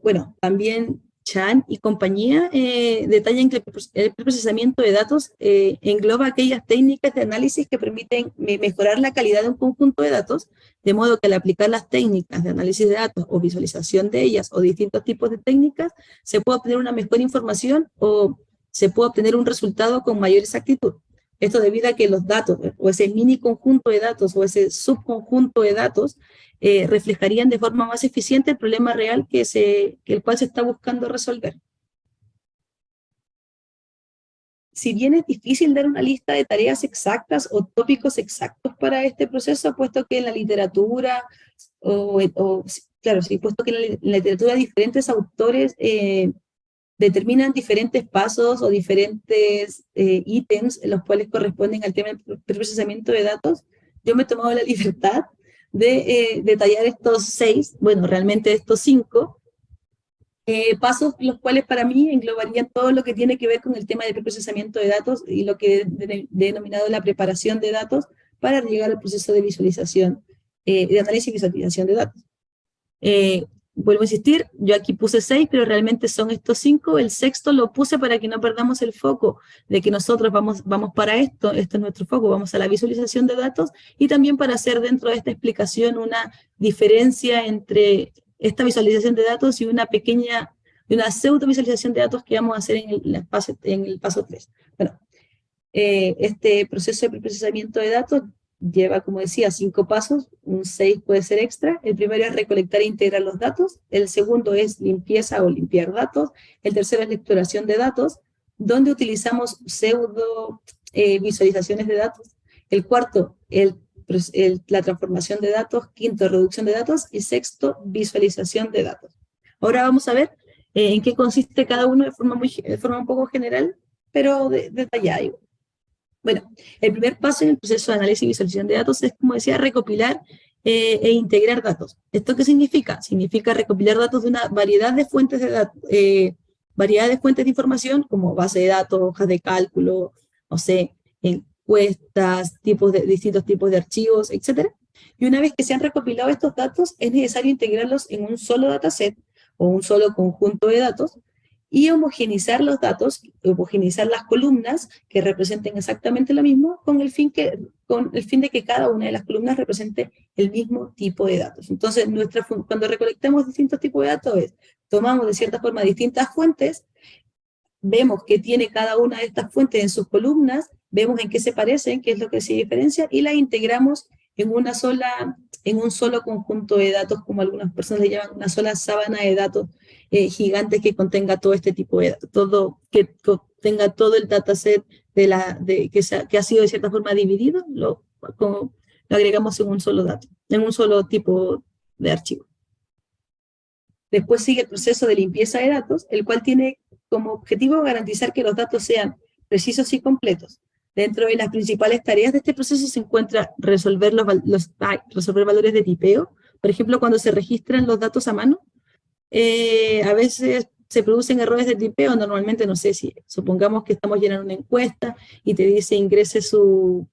Bueno, también Chan y compañía detallan que el procesamiento de datos engloba aquellas técnicas de análisis que permiten mejorar la calidad de un conjunto de datos, de modo que al aplicar las técnicas de análisis de datos o visualización de ellas o distintos tipos de técnicas, se puede obtener una mejor información o se puede obtener un resultado con mayor exactitud. Esto debido a que los datos, o ese mini conjunto de datos, o ese subconjunto de datos, reflejarían de forma más eficiente el problema real el cual se está buscando resolver. Si bien es difícil dar una lista de tareas exactas o tópicos exactos para este proceso, puesto que en la literatura, puesto que en la literatura diferentes autores determinan diferentes pasos o diferentes ítems en los cuales corresponden al tema del procesamiento de datos, yo me he tomado la libertad de detallar estos 6, bueno, realmente estos 5 pasos, los cuales para mí englobarían todo lo que tiene que ver con el tema de preprocesamiento de datos y lo que he denominado la preparación de datos para llegar al proceso de visualización, de análisis y visualización de datos. Vuelvo a insistir, yo aquí puse 6, pero realmente son estos 5. El sexto lo puse para que no perdamos el foco de que nosotros vamos para esto es nuestro foco, vamos a la visualización de datos, y también para hacer dentro de esta explicación una diferencia entre esta visualización de datos y una pseudo visualización de datos que vamos a hacer en el paso 3. Bueno, este proceso de preprocesamiento de datos lleva, como decía, 5 pasos, un 6 puede ser extra. El primero es recolectar e integrar los datos, el segundo es limpieza o limpiar datos, el tercero es lecturación de datos, donde utilizamos pseudo visualizaciones de datos, el cuarto, la transformación de datos, quinto, reducción de datos, y sexto, visualización de datos. Ahora vamos a ver en qué consiste cada uno de forma un poco general, pero detallada. Bueno, el primer paso en el proceso de análisis y visualización de datos es, como decía, recopilar e integrar datos. ¿Esto qué significa? Significa recopilar datos de una variedad de fuentes de datos, variedad de fuentes de información, como base de datos, hojas de cálculo, no sé, encuestas, distintos tipos de archivos, etc. Y una vez que se han recopilado estos datos, es necesario integrarlos en un solo dataset o un solo conjunto de datos y homogeneizar los datos, homogeneizar las columnas que representen exactamente lo mismo con el fin de que cada una de las columnas represente el mismo tipo de datos. Entonces, cuando recolectamos distintos tipos de datos, tomamos de cierta forma distintas fuentes, vemos qué tiene cada una de estas fuentes en sus columnas, vemos en qué se parecen, qué es lo que se diferencia, y las integramos en un solo conjunto de datos, como algunas personas le llaman, una sola sábana de datos gigantes que contenga todo este tipo de datos, que contenga todo el dataset que ha sido de cierta forma dividido, lo agregamos en un solo dato, en un solo tipo de archivo. Después sigue el proceso de limpieza de datos, el cual tiene como objetivo garantizar que los datos sean precisos y completos. Dentro de las principales tareas de este proceso se encuentra resolver valores de tipeo. Por ejemplo, cuando se registran los datos a mano, a veces se producen errores de tipeo. Normalmente, no sé, si supongamos que estamos llenando una encuesta y te dice ingrese su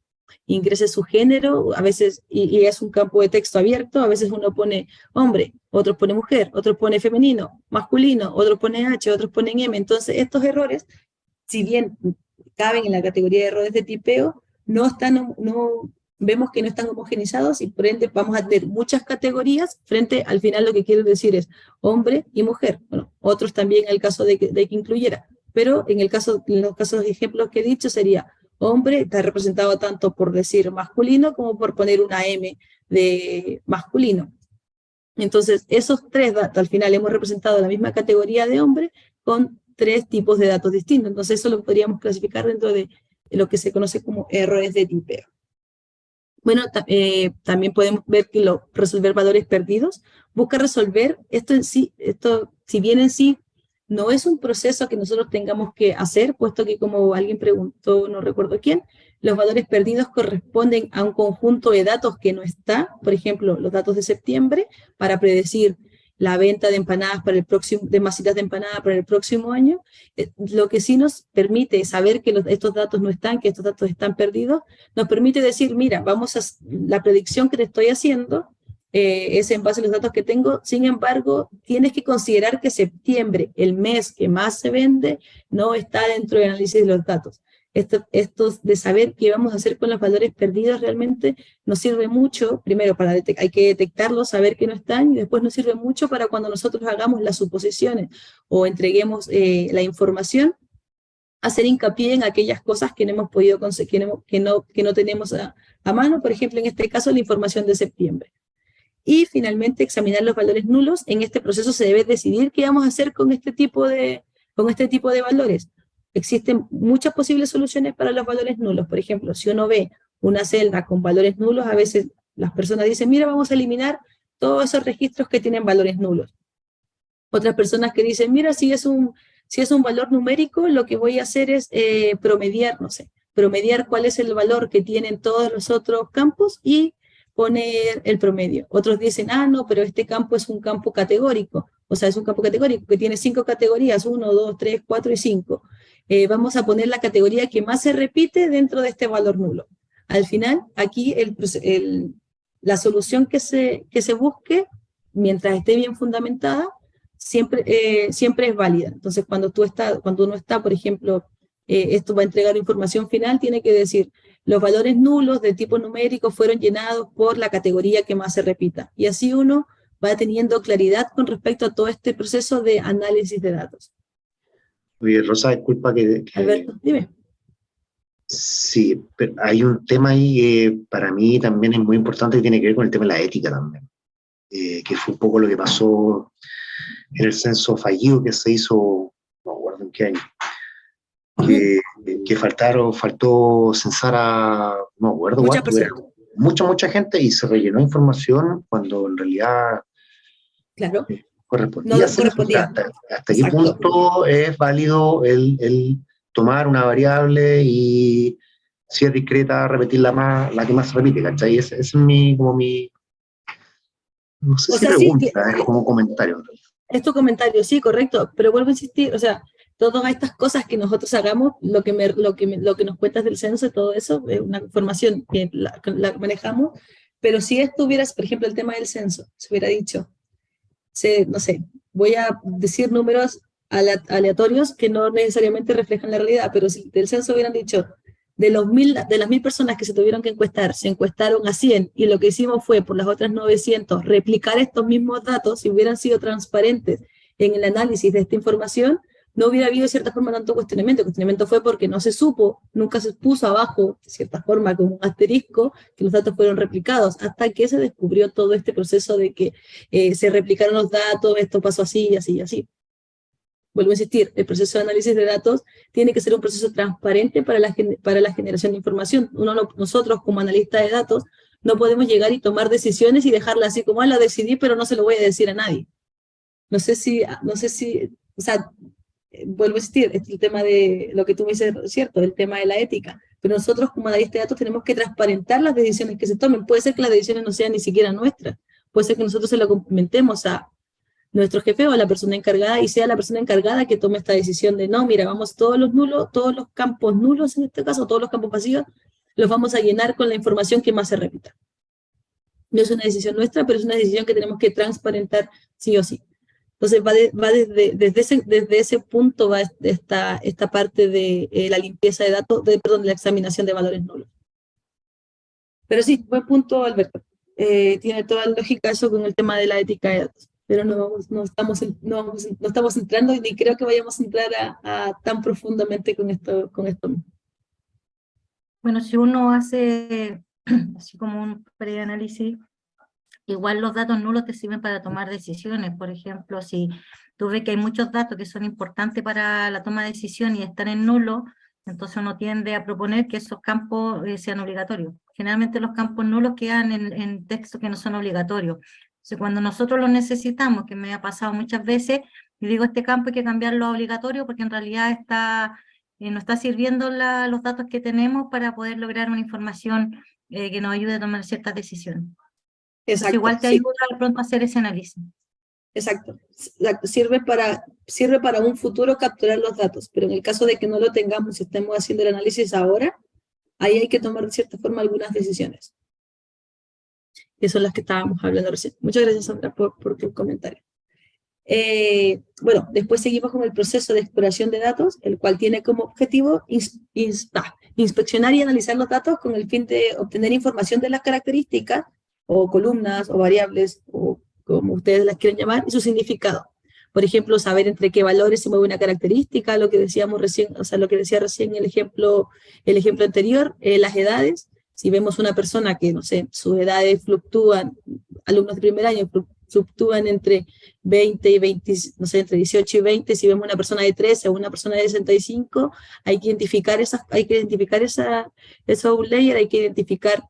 género, a veces, y es un campo de texto abierto, a veces uno pone hombre, otros pone mujer, otros pone femenino, masculino, otros pone H, otros ponen M. Entonces, estos errores, si bien caben en la categoría de errores de tipeo, vemos que no están homogenizados y por ende vamos a tener muchas categorías frente al final. Lo que quiero decir es hombre y mujer. Bueno, otros también en el caso de que incluyera, pero en los casos de ejemplos que he dicho sería hombre, está representado tanto por decir masculino como por poner una M de masculino. Entonces, esos tres datos, al final hemos representado la misma categoría de hombre con tres tipos de datos distintos. Entonces, eso lo podríamos clasificar dentro de lo que se conoce como errores de tipeo. Bueno, también podemos ver que resolver valores perdidos busca resolver esto en sí, si bien en sí no es un proceso que nosotros tengamos que hacer, puesto que, como alguien preguntó, no recuerdo quién, los valores perdidos corresponden a un conjunto de datos que no está, por ejemplo, los datos de septiembre, para predecir la venta de empanadas de masitas de empanadas para el próximo año. Lo que sí nos permite saber que estos datos no están, que estos datos están perdidos, nos permite decir, mira, la predicción que te estoy haciendo es en base a los datos que tengo. Sin embargo, tienes que considerar que septiembre, el mes que más se vende, no está dentro del análisis de los datos. Esto de saber qué vamos a hacer con los valores perdidos realmente nos sirve mucho, primero hay que detectarlos, saber que no están, y después nos sirve mucho para cuando nosotros hagamos las suposiciones o entreguemos la información, hacer hincapié en aquellas cosas que no hemos podido conseguir, que no tenemos a mano, por ejemplo, en este caso, la información de septiembre. Y finalmente, examinar los valores nulos. En este proceso se debe decidir qué vamos a hacer con este tipo de valores. Existen muchas posibles soluciones para los valores nulos. Por ejemplo, si uno ve una celda con valores nulos, a veces las personas dicen, mira, vamos a eliminar todos esos registros que tienen valores nulos. Otras personas que dicen, mira, si es un valor numérico, lo que voy a hacer es promediar cuál es el valor que tienen todos los otros campos y poner el promedio. Otros dicen, no, pero este campo es un campo categórico. O sea, es un campo categórico que tiene 5 categorías, 1, 2, 3, 4 y 5. Vamos a poner la categoría que más se repite dentro de este valor nulo. Al final, aquí la solución que se busque, mientras esté bien fundamentada, siempre es válida. Entonces, cuando uno está, por ejemplo, esto va a entregar información final, tiene que decir, los valores nulos de tipo numérico fueron llenados por la categoría que más se repita. Y así uno va teniendo claridad con respecto a todo este proceso de análisis de datos. Oye, Rosa, disculpa que Alberto, dime. Sí, pero hay un tema ahí que para mí también es muy importante, que tiene que ver con el tema de la ética también, que fue un poco lo que pasó en el censo fallido que se hizo, no recuerdo en qué año, que faltó censar a, no recuerdo cuánto, mucha gente, y se rellenó información cuando en realidad claro, correspondía. ¿Hasta qué punto es válido el tomar una variable y, si es discreta, repetir la que más se repite? ¿Cachai? Ese es mi No sé O si sea, sí, pregunta, es como comentario. es tu comentario, sí, correcto, pero vuelvo a insistir, o sea, todas estas cosas que nosotros hagamos, lo que nos cuentas del censo y todo eso, es una información que la manejamos, pero si estuvieras, por ejemplo, el tema del censo, se hubiera dicho, no sé, voy a decir números aleatorios que no necesariamente reflejan la realidad, pero si del censo hubieran dicho, de las 1000 personas que se tuvieron que encuestar, se encuestaron a 100 y lo que hicimos fue por las otras 900 replicar estos mismos datos, si hubieran sido transparentes en el análisis de esta información, no hubiera habido de cierta forma tanto cuestionamiento. El cuestionamiento fue porque no se supo, nunca se puso abajo, de cierta forma, como un asterisco, que los datos fueron replicados, hasta que se descubrió todo este proceso de que se replicaron los datos, esto pasó así, así, así. Vuelvo a insistir, el proceso de análisis de datos tiene que ser un proceso transparente para la generación de información. Nosotros, como analistas de datos, no podemos llegar y tomar decisiones y dejarla así como, la decidí, pero no se lo voy a decir a nadie. No sé si, o sea, vuelvo a insistir, el tema de lo que tú me dices, cierto, el tema de la ética, pero nosotros como analistas de datos tenemos que transparentar las decisiones que se tomen. Puede ser que las decisiones no sean ni siquiera nuestras, puede ser que nosotros se lo comentemos a nuestro jefe o a la persona encargada y sea la persona encargada que tome esta decisión de no, mira, vamos todos los nulos, todos los campos nulos en este caso, todos los campos vacíos, los vamos a llenar con la información que más se repita. No es una decisión nuestra, pero es una decisión que tenemos que transparentar sí o sí. Entonces desde ese punto va esta parte de la limpieza de datos, perdón, de la examinación de valores nulos. Pero sí, buen punto, Alberto. Tiene toda la lógica eso con el tema de la ética de datos. Pero no estamos entrando y ni creo que vayamos a entrar tan profundamente con esto mismo. Bueno, si uno hace así como un preanálisis, igual los datos nulos te sirven para tomar decisiones. Por ejemplo, si tú ves que hay muchos datos que son importantes para la toma de decisión y están en nulo, entonces uno tiende a proponer que esos campos sean obligatorios. Generalmente los campos nulos quedan en textos que no son obligatorios. Entonces, cuando nosotros los necesitamos, que me ha pasado muchas veces, y digo, este campo hay que cambiarlo a obligatorio porque en realidad no está sirviendo los datos que tenemos para poder lograr una información que nos ayude a tomar ciertas decisiones. Entonces, Exacto, igual te sí, ayuda de pronto a hacer ese análisis. exacto. Sirve para un futuro capturar los datos, pero en el caso de que no lo tengamos y estemos haciendo el análisis ahora, ahí hay que tomar de cierta forma algunas decisiones. Que son las que estábamos hablando recién. Muchas gracias, Sandra, por tu comentario. Bueno, después seguimos con el proceso de exploración de datos, el cual tiene como objetivo inspeccionar y analizar los datos con el fin de obtener información de las características, o columnas, o variables, o como ustedes las quieren llamar, y su significado. Por ejemplo, saber entre qué valores se mueve una característica, lo que decíamos recién, o sea, lo que decía recién el ejemplo anterior, las edades. Si vemos una persona que, no sé, sus edades fluctúan, alumnos de primer año fluctúan entre 20 y 20, no sé, entre 18 y 20, si vemos una persona de 13 o una persona de 65, hay que identificar esa outlier, hay que identificar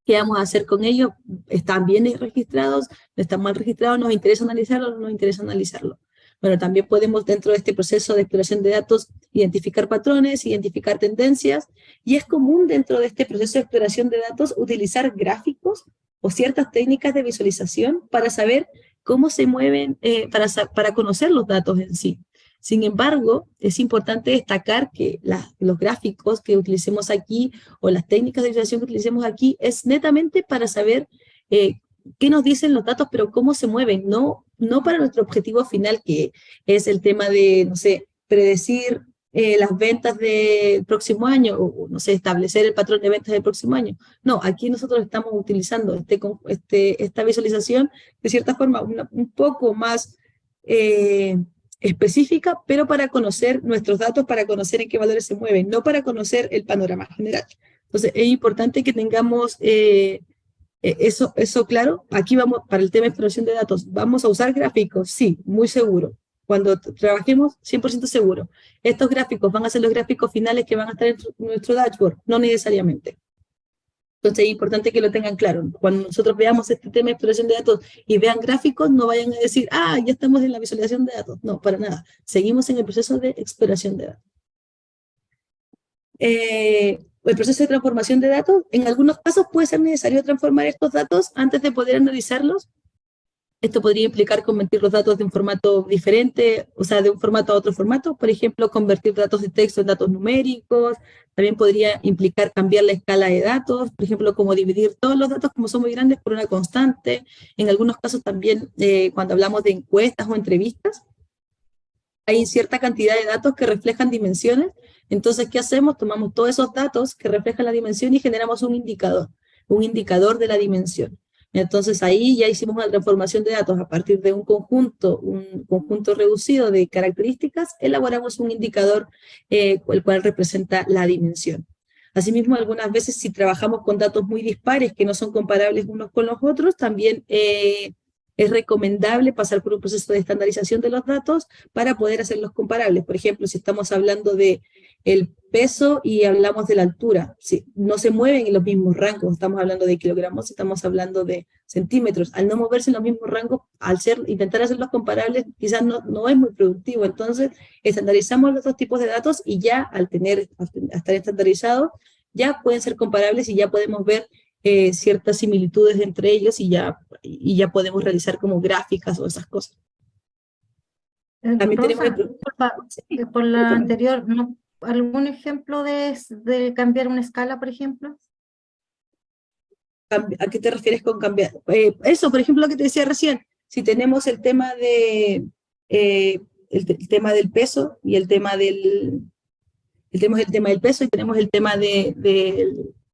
qué vamos a hacer con ellos, están bien registrados, no están mal registrados, nos interesa analizarlo o no nos interesa analizarlo. Bueno, también podemos dentro de este proceso de exploración de datos identificar patrones, identificar tendencias, y es común dentro de este proceso de exploración de datos utilizar gráficos o ciertas técnicas de visualización para saber cómo se mueven, para conocer los datos en sí. Sin embargo, es importante destacar que los gráficos que utilicemos aquí o las técnicas de visualización que utilicemos aquí es netamente para saber qué nos dicen los datos, pero cómo se mueven, no para nuestro objetivo final, que es el tema de, no sé, predecir las ventas del próximo año, o no sé, establecer el patrón de ventas del próximo año. No, aquí nosotros estamos utilizando esta visualización de cierta forma un poco más específica, pero para conocer nuestros datos, para conocer en qué valores se mueven, no para conocer el panorama general. Entonces, es importante que tengamos eso claro. Aquí vamos, para el tema de exploración de datos, ¿vamos a usar gráficos? Sí, muy seguro. Cuando trabajemos, 100% seguro. ¿Estos gráficos van a ser los gráficos finales que van a estar en nuestro dashboard? No necesariamente. Entonces es importante que lo tengan claro. Cuando nosotros veamos este tema de exploración de datos y vean gráficos, no vayan a decir, ya estamos en la visualización de datos. No, para nada. Seguimos en el proceso de exploración de datos. El proceso de transformación de datos, en algunos casos puede ser necesario transformar estos datos antes de poder analizarlos, Esto podría implicar convertir los datos de un formato diferente, o sea, de un formato a otro formato, por ejemplo, convertir datos de texto en datos numéricos. También podría implicar cambiar la escala de datos, por ejemplo, como dividir todos los datos, como son muy grandes, por una constante. En algunos casos también, cuando hablamos de encuestas o entrevistas, hay cierta cantidad de datos que reflejan dimensiones. Entonces, ¿qué hacemos? Tomamos todos esos datos que reflejan la dimensión y generamos un indicador de la dimensión. Entonces, ahí ya hicimos una transformación de datos a partir de un conjunto reducido de características, elaboramos un indicador el cual representa la dimensión. Asimismo, algunas veces si trabajamos con datos muy dispares que no son comparables unos con los otros, también es recomendable pasar por un proceso de estandarización de los datos para poder hacerlos comparables. Por ejemplo, si estamos hablando de el peso y hablamos de la altura, si no se mueven en los mismos rangos, estamos hablando de kilogramos, estamos hablando de centímetros. Al no moverse en los mismos rangos, intentar hacerlos comparables quizás no es muy productivo. Entonces, estandarizamos los dos tipos de datos y ya al estar estandarizados, ya pueden ser comparables y ya podemos ver ciertas similitudes entre ellos y ya podemos realizar como gráficas o esas cosas. También Rosa, tenemos por la anterior, ¿no? ¿Algún ejemplo de cambiar una escala, por ejemplo? ¿A qué te refieres con cambiar? Eso, por ejemplo, lo que te decía recién, si tenemos el tema el tema del peso y el tema del peso y tenemos el tema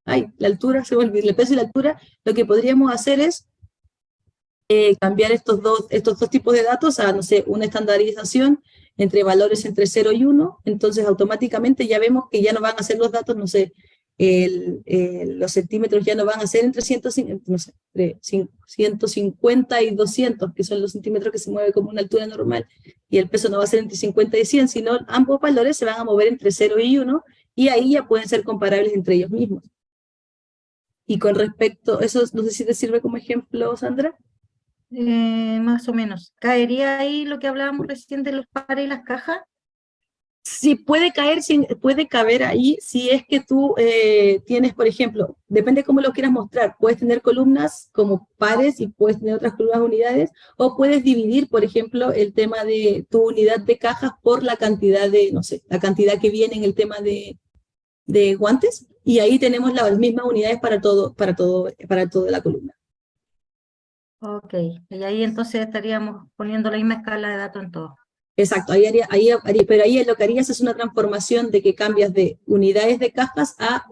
la altura, se me olvidó, el peso y la altura, lo que podríamos hacer es cambiar estos dos tipos de datos a, no sé, una estandarización entre valores entre 0 y 1, entonces automáticamente ya vemos que ya no van a ser los datos, no sé, los centímetros ya no van a ser entre 150 y 200, que son los centímetros que se mueve como una altura normal, y el peso no va a ser entre 50 y 100, sino ambos valores se van a mover entre 0 y 1, y ahí ya pueden ser comparables entre ellos mismos. Y con respecto, eso no sé si te sirve como ejemplo, Sandra. Más o menos. ¿Caería ahí lo que hablábamos recién de los pares y las cajas? Sí, puede caber ahí si es que tú tienes, por ejemplo, depende cómo lo quieras mostrar, puedes tener columnas como pares y puedes tener otras columnas unidades, o puedes dividir, por ejemplo, el tema de tu unidad de cajas por la cantidad no sé, la cantidad que viene en el tema de guantes, y ahí tenemos las mismas unidades para toda la columna. Ok, y ahí entonces estaríamos poniendo la misma escala de datos en todo. Exacto, pero ahí lo que harías es una transformación de que cambias de unidades de cajas a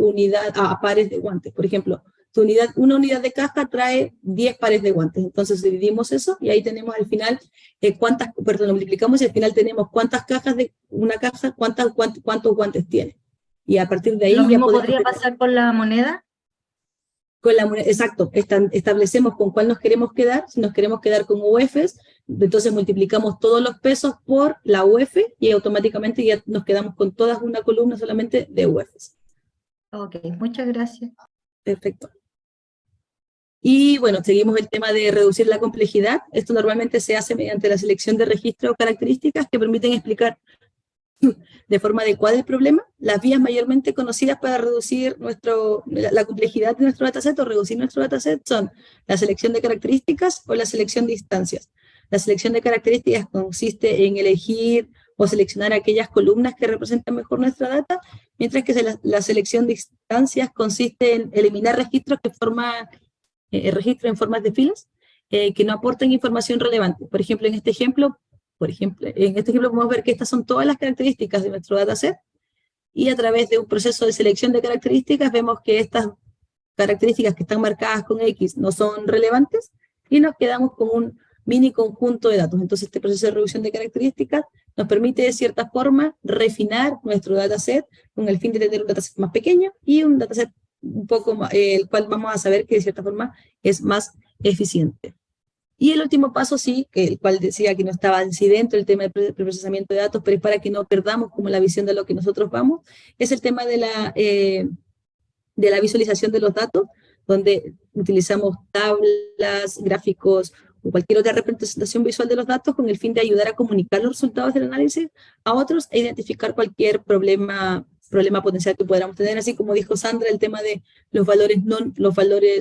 pares de guantes. Por ejemplo, una unidad de caja trae 10 pares de guantes, entonces dividimos eso y ahí tenemos al final lo multiplicamos y al final tenemos cuántas cajas de una caja, cuántos guantes tiene. Y a partir de ahí ¿Lo ya mismo podemos podría pasar con la moneda? con la moneda, exacto, establecemos con cuál nos queremos quedar. Si nos queremos quedar con UFs, entonces multiplicamos todos los pesos por la UF y automáticamente ya nos quedamos con toda una columna solamente de UFs. Ok, muchas gracias. Perfecto. Y bueno, seguimos el tema de reducir la complejidad. Esto normalmente se hace mediante la selección de registros o características que permiten explicar de forma adecuada el problema. Las vías mayormente conocidas para reducir la complejidad de nuestro dataset o reducir nuestro dataset son la selección de características o la selección de instancias. La selección de características consiste en elegir o seleccionar aquellas columnas que representan mejor nuestra data, mientras que la selección de instancias consiste en eliminar registros en formas de filas que no aporten información relevante. Por ejemplo, en este ejemplo podemos ver que estas son todas las características de nuestro dataset y a través de un proceso de selección de características vemos que estas características que están marcadas con X no son relevantes y nos quedamos con un mini conjunto de datos. Entonces este proceso de reducción de características nos permite de cierta forma refinar nuestro dataset con el fin de tener un dataset más pequeño y un dataset un poco más, el cual vamos a saber que de cierta forma es más eficiente. Y el último paso, sí, el cual decía que no estaba en sí dentro el tema del preprocesamiento de datos, pero es para que no perdamos como la visión de lo que nosotros vamos, es el tema de la visualización de los datos, donde utilizamos tablas, gráficos o cualquier otra representación visual de los datos con el fin de ayudar a comunicar los resultados del análisis a otros e identificar cualquier problema potencial que podamos tener, así como dijo Sandra, el tema de los valores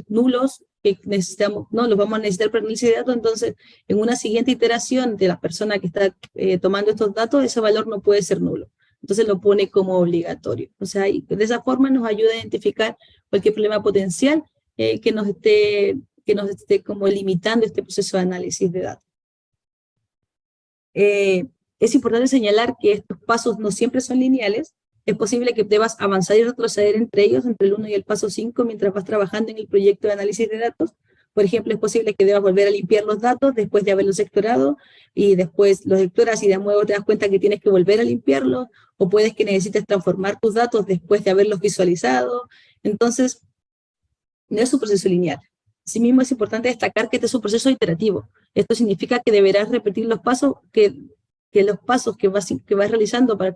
nulos que necesitamos, no, los vamos a necesitar para análisis de datos, entonces en una siguiente iteración de la persona que está tomando estos datos, ese valor no puede ser nulo. Entonces lo pone como obligatorio. O sea, de esa forma nos ayuda a identificar cualquier problema potencial que nos esté como limitando este proceso de análisis de datos. Es importante señalar que estos pasos no siempre son lineales. Es posible que debas avanzar y retroceder entre ellos, entre el 1 y el paso 5, mientras vas trabajando en el proyecto de análisis de datos. Por ejemplo, es posible que debas volver a limpiar los datos después de haberlos explorado, y después los exploras y de nuevo te das cuenta que tienes que volver a limpiarlos, o puedes que necesites transformar tus datos después de haberlos visualizado. Entonces, no es un proceso lineal. Asimismo, es importante destacar que este es un proceso iterativo. Esto significa que deberás repetir los pasos los pasos que vas realizando para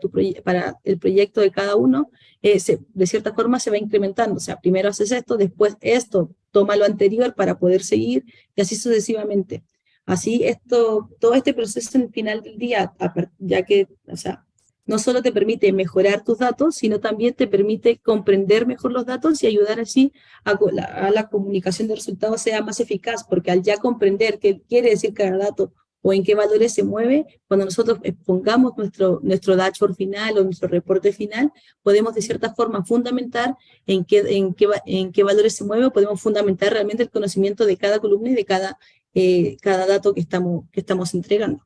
el proyecto de cada uno, de cierta forma se va incrementando. O sea, primero haces esto, después esto, toma lo anterior para poder seguir, y así sucesivamente. Así, todo este proceso en el final del día, ya que, o sea, no solo te permite mejorar tus datos, sino también te permite comprender mejor los datos y ayudar así a la comunicación de resultados sea más eficaz, porque al ya comprender qué quiere decir cada dato o en qué valores se mueve, cuando nosotros pongamos nuestro dashboard final o nuestro reporte final, podemos de cierta forma fundamentar en qué valores se mueve, o podemos fundamentar realmente el conocimiento de cada columna y de cada dato que estamos entregando.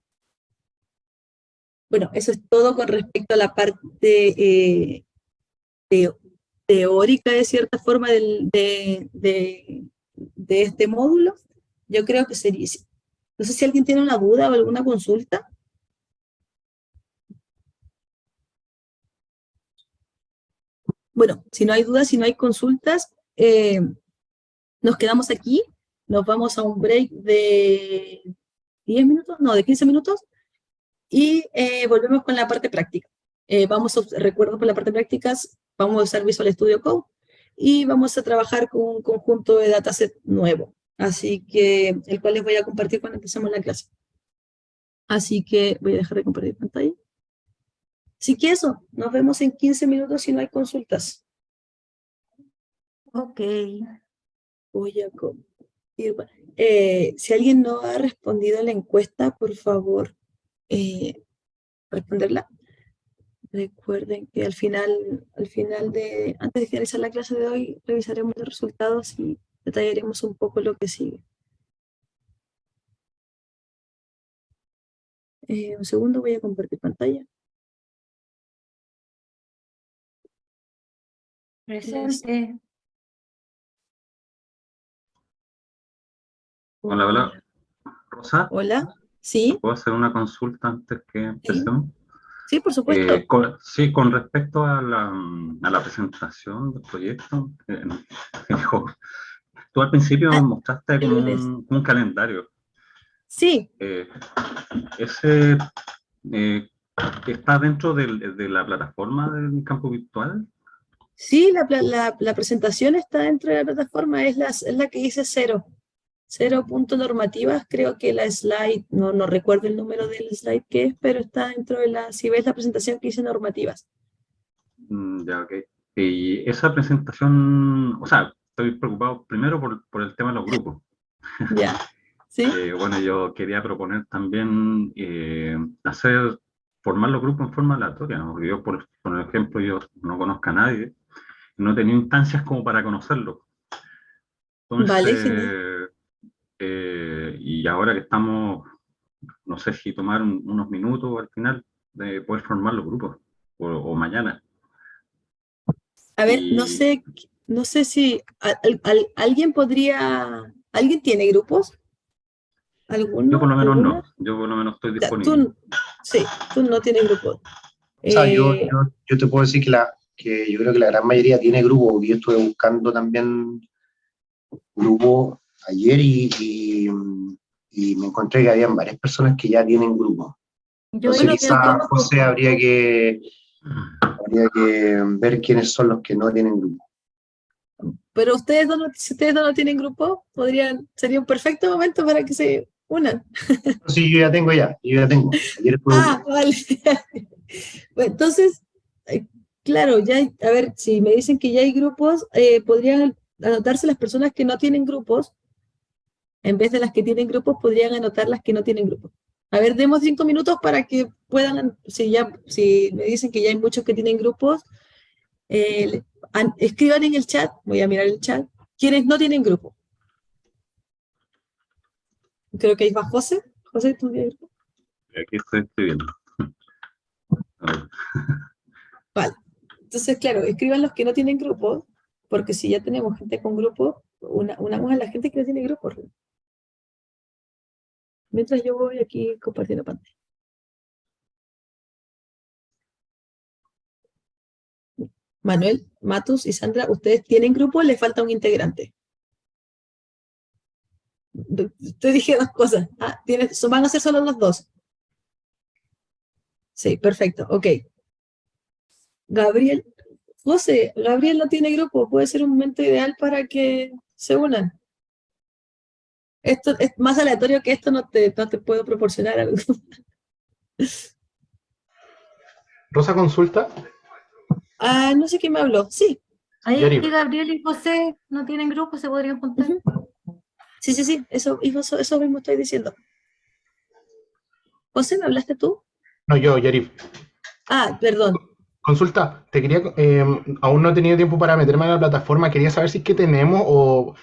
Bueno, eso es todo con respecto a la parte teórica, de cierta forma, de este módulo. Yo creo que sería... No sé si alguien tiene una duda o alguna consulta. Bueno, si no hay dudas, si no hay consultas, nos quedamos aquí. Nos vamos a un break de 10 minutos, no, de 15 minutos, y volvemos con la parte práctica. Recuerdo, por la parte práctica, vamos a usar Visual Studio Code y vamos a trabajar con un conjunto de dataset nuevo, así que el cual les voy a compartir cuando empecemos la clase. Así que voy a dejar de compartir pantalla. Así que eso, nos vemos en 15 minutos si no hay consultas. Ok. Voy a compartir. Si alguien no ha respondido a la encuesta, por favor, responderla. Recuerden que antes de finalizar la clase de hoy, revisaremos los resultados y detallaremos un poco lo que sigue. Un segundo, voy a compartir pantalla. Presente. Hola, hola. Rosa, Hola, ¿sí? ¿puedo hacer una consulta antes que empecemos? Sí, por supuesto. Con respecto a la presentación del proyecto, tú al principio mostraste como un calendario. Sí. ¿Ese está dentro de la plataforma del campo virtual? Sí, la presentación está dentro de la plataforma, es la que dice 0 puntos normativas. Creo que la slide, no recuerdo el número del slide que es, pero está dentro de si ves la presentación que dice normativas. Ya, ok. Y esa presentación, o sea, estoy preocupado primero por el tema de los grupos. Ya, ¿sí? Bueno, yo quería proponer también formar los grupos en forma aleatoria, ¿no? Porque yo, por ejemplo, yo no conozco a nadie, no he tenido instancias como para conocerlo. Entonces, Vale, y ahora que estamos, no sé si tomar unos minutos al final de poder formar los grupos, o mañana. A ver, no sé si alguien ¿alguien tiene grupos? ¿Alguno? Yo por lo menos ¿Alguna? no, yo por lo menos estoy Ya, disponible. tú no tienes grupos. O sea, yo te puedo decir que yo creo que la gran mayoría tiene grupos, porque yo estuve buscando también grupos ayer y me encontré que habían varias personas que ya tienen grupos. Entonces quizás, José, habría que ver quiénes son los que no tienen grupo. Pero si ustedes no tienen grupo, sería un perfecto momento para que se unan. Sí, yo ya tengo. Ayer Vale. Bueno, entonces, claro, a ver, si me dicen que ya hay grupos, podrían anotarse las personas que no tienen grupos, En vez de las que tienen grupos, podrían anotar las que no tienen grupos. A ver, demos 5 minutos para que puedan, si me dicen que ya hay muchos que tienen grupos, escriban en el chat, voy a mirar el chat, quienes no tienen grupo. Creo que ahí va José. José, ¿tú tienes grupo? Aquí estoy escribiendo. A ver. Vale. Entonces, claro, escriban los que no tienen grupos, porque si ya tenemos gente con grupos, unamos a la gente que no tiene grupos. Mientras yo voy aquí compartiendo pantalla. Manuel, Matus y Sandra, ¿ustedes tienen grupo o les falta un integrante? Te dije dos cosas. Ah, van a ser solo los dos. Sí, perfecto, ok. Gabriel, José, Gabriel no tiene grupo, puede ser un momento ideal para que se unan. Esto es más aleatorio que esto, no te puedo proporcionar algo. Rosa consulta. Ah, no sé quién me habló. Sí, Ahí Yari. Gabriel y José no tienen grupo, se podrían juntar. sí, eso mismo estoy diciendo. José, ¿me hablaste tú? No, yo, Yarif. Ah, perdón. Consulta, te quería, aún no he tenido tiempo para meterme en la plataforma, quería saber si es que tenemos o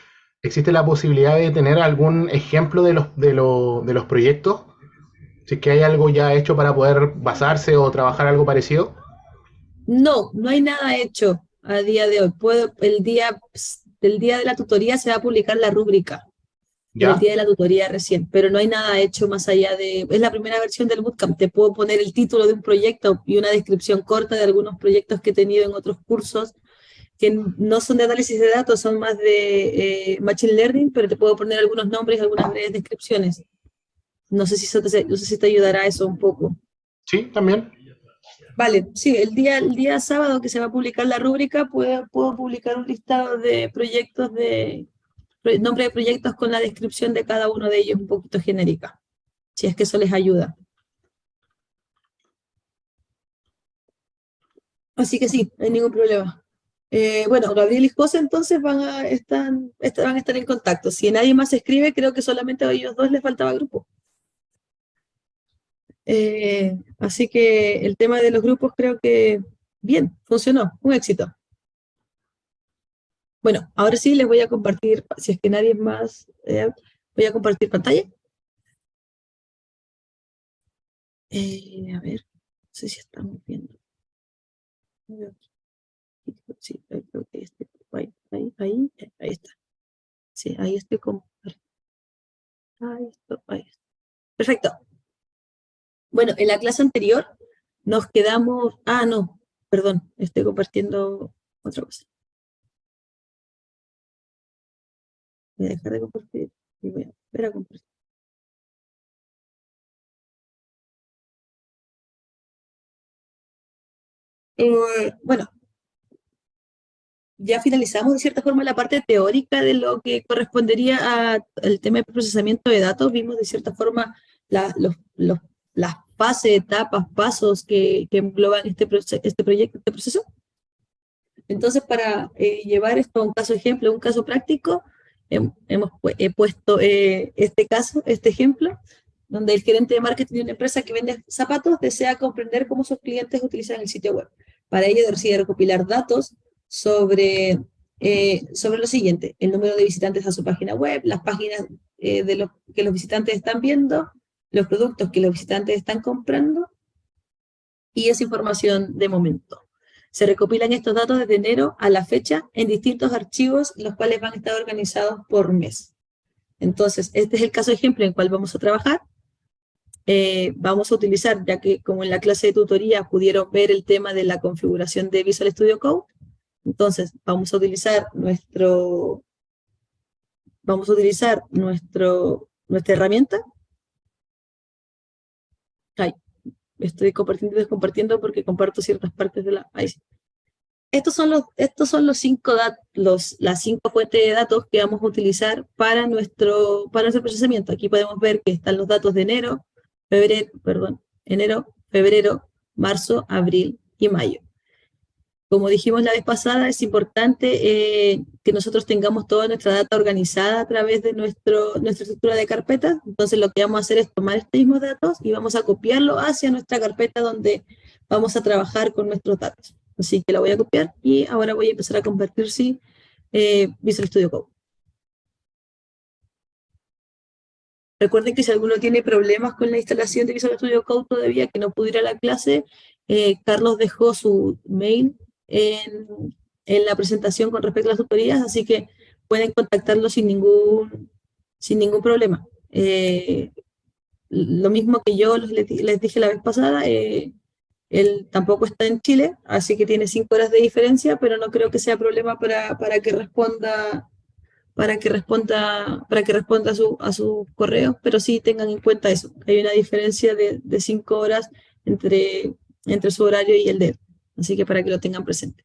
existe la posibilidad de tener algún ejemplo de los proyectos, si es que hay algo ya hecho para poder basarse o trabajar algo parecido. No hay nada hecho a día de hoy. El día de la tutoría se va a publicar la rúbrica. Por el ¿Ya? día de la tutoría recién, pero no hay nada hecho más allá de... Es la primera versión del bootcamp, te puedo poner el título de un proyecto y una descripción corta de algunos proyectos que he tenido en otros cursos, que no son de análisis de datos, son más de Machine Learning, pero te puedo poner algunos nombres y algunas breves descripciones. No sé si te ayudará eso un poco. Sí, también. Vale, sí, el día sábado que se va a publicar la rúbrica, puedo publicar un listado de proyectos nombre de proyectos con la descripción de cada uno de ellos un poquito genérica, si es que eso les ayuda. Así que sí, no hay ningún problema. Bueno, Gabriel y José entonces van a estar en contacto. Si nadie más escribe, creo que solamente a ellos dos les faltaba grupo. Así que el tema de los grupos creo que bien, funcionó, un éxito. Bueno, ahora sí les voy a compartir, si es que nadie más, voy a compartir pantalla. A ver, no sé si estamos viendo. Sí, creo que ahí está. Sí, ahí estoy compartiendo. Ahí está. Perfecto. Bueno, en la clase anterior nos quedamos... Ah, no, perdón, estoy compartiendo otra cosa. Voy a dejar de compartir y voy a volver a compartir. Bueno, ya finalizamos de cierta forma la parte teórica de lo que correspondería al tema de procesamiento de datos. Vimos de cierta forma las fases, etapas, pasos que engloban este proyecto, este proceso. Entonces, para llevar esto a un caso ejemplo, un caso práctico, he puesto este ejemplo, donde el gerente de marketing de una empresa que vende zapatos desea comprender cómo sus clientes utilizan el sitio web. Para ello decide recopilar datos sobre lo siguiente: el número de visitantes a su página web, las páginas que los visitantes están viendo, los productos que los visitantes están comprando, y esa información de momento. Se recopilan estos datos desde enero a la fecha en distintos archivos, los cuales van a estar organizados por mes. Entonces, este es el caso ejemplo en el cual vamos a trabajar. Vamos a utilizar, ya que como en la clase de tutoría pudieron ver el tema de la configuración de Visual Studio Code, entonces vamos a utilizar nuestra herramienta. Ahí, estoy compartiendo y descompartiendo porque comparto ciertas partes de la... Ahí sí. Estos son las 5 fuentes de datos que vamos a utilizar para nuestro procesamiento. Aquí podemos ver que están los datos de enero, febrero, marzo, abril y mayo. Como dijimos la vez pasada, es importante que nosotros tengamos toda nuestra data organizada a través de nuestra estructura de carpetas. Entonces lo que vamos a hacer es tomar estos mismos datos y vamos a copiarlo hacia nuestra carpeta donde vamos a trabajar con nuestros datos. Así que la voy a copiar y ahora voy a empezar a convertir Visual Studio Code. Recuerden que si alguno tiene problemas con la instalación de Visual Studio Code todavía, que no pudo ir a la clase, Carlos dejó su mail en la presentación con respecto a las tutorías, así que pueden contactarlo sin ningún problema. Lo mismo que yo les dije la vez pasada, él tampoco está en Chile, así que tiene 5 horas de diferencia, pero no creo que sea problema para que responda a sus correos, pero sí tengan en cuenta eso. Hay una diferencia de 5 horas entre su horario y el de él, así que para que lo tengan presente.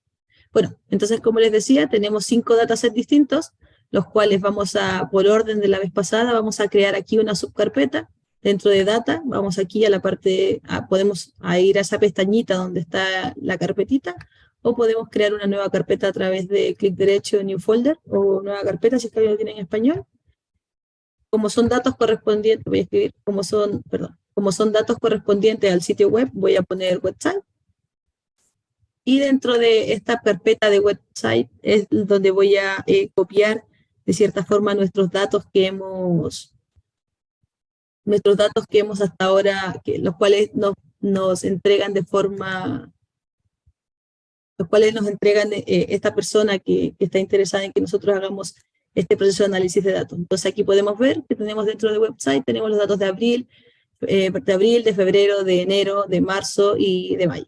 Bueno, entonces como les decía, tenemos 5 datasets distintos, los cuales por orden de la vez pasada, vamos a crear aquí una subcarpeta. Dentro de data, vamos aquí a la parte, podemos ir a esa pestañita donde está la carpetita, o podemos crear una nueva carpeta a través de clic derecho, New Folder, o nueva carpeta si es que lo tienen en español. Como son datos correspondientes, voy a escribir, como son datos correspondientes al sitio web, voy a poner website. Y dentro de esta carpeta de website es donde voy a copiar de cierta forma nuestros datos que hemos hasta ahora, los cuales nos entregan esta persona que está interesada en que nosotros hagamos este proceso de análisis de datos. Entonces aquí podemos ver que tenemos dentro del website, tenemos los datos de abril, de febrero, de enero, de marzo y de mayo.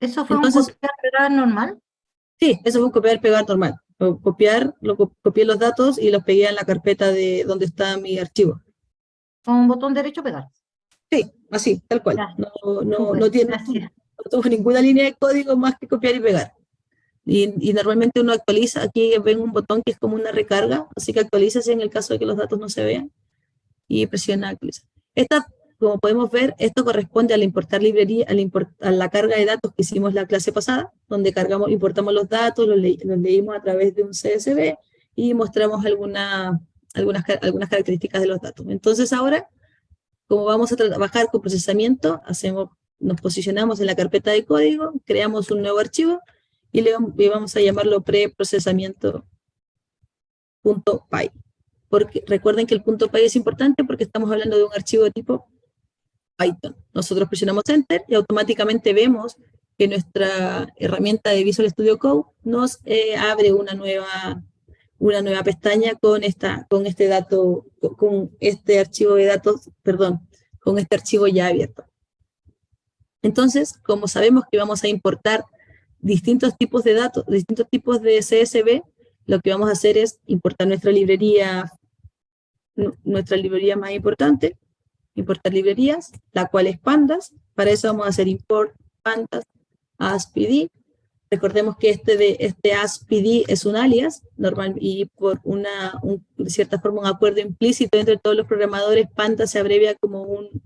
¿Eso fue Entonces, un copiar normal? Sí, eso fue un copiar y pegar normal. Copié los datos y los pegué en la carpeta de donde está mi archivo. Con un botón derecho pegar. Sí, así, tal cual. Ya, No súper, gracias. no tuvo ninguna línea de código más que copiar y pegar. Y normalmente uno actualiza, aquí ven un botón que es como una recarga, así que actualízase en el caso de que los datos no se vean y presiona actualizar. Como podemos ver, esto corresponde al importar librería, a la carga de datos que hicimos la clase pasada, donde importamos los datos, los leímos a través de un CSV y mostramos algunas características de los datos. Entonces ahora, como vamos a trabajar con procesamiento, nos posicionamos en la carpeta de código, creamos un nuevo archivo y vamos a llamarlo preprocesamiento.py. Porque recuerden que el .py es importante porque estamos hablando de un archivo de tipo Python. Nosotros presionamos Enter y automáticamente vemos que nuestra herramienta de Visual Studio Code nos abre una nueva pestaña con este archivo de datos, con este archivo ya abierto. Entonces, como sabemos que vamos a importar distintos tipos de datos, distintos tipos de CSV, lo que vamos a hacer es importar nuestra librería más importante, importar librerías, la cual es pandas. Para eso vamos a hacer import pandas as.pd. Recordemos que este as.pd es un alias normal y por de cierta forma un acuerdo implícito entre todos los programadores, pandas se abrevia como un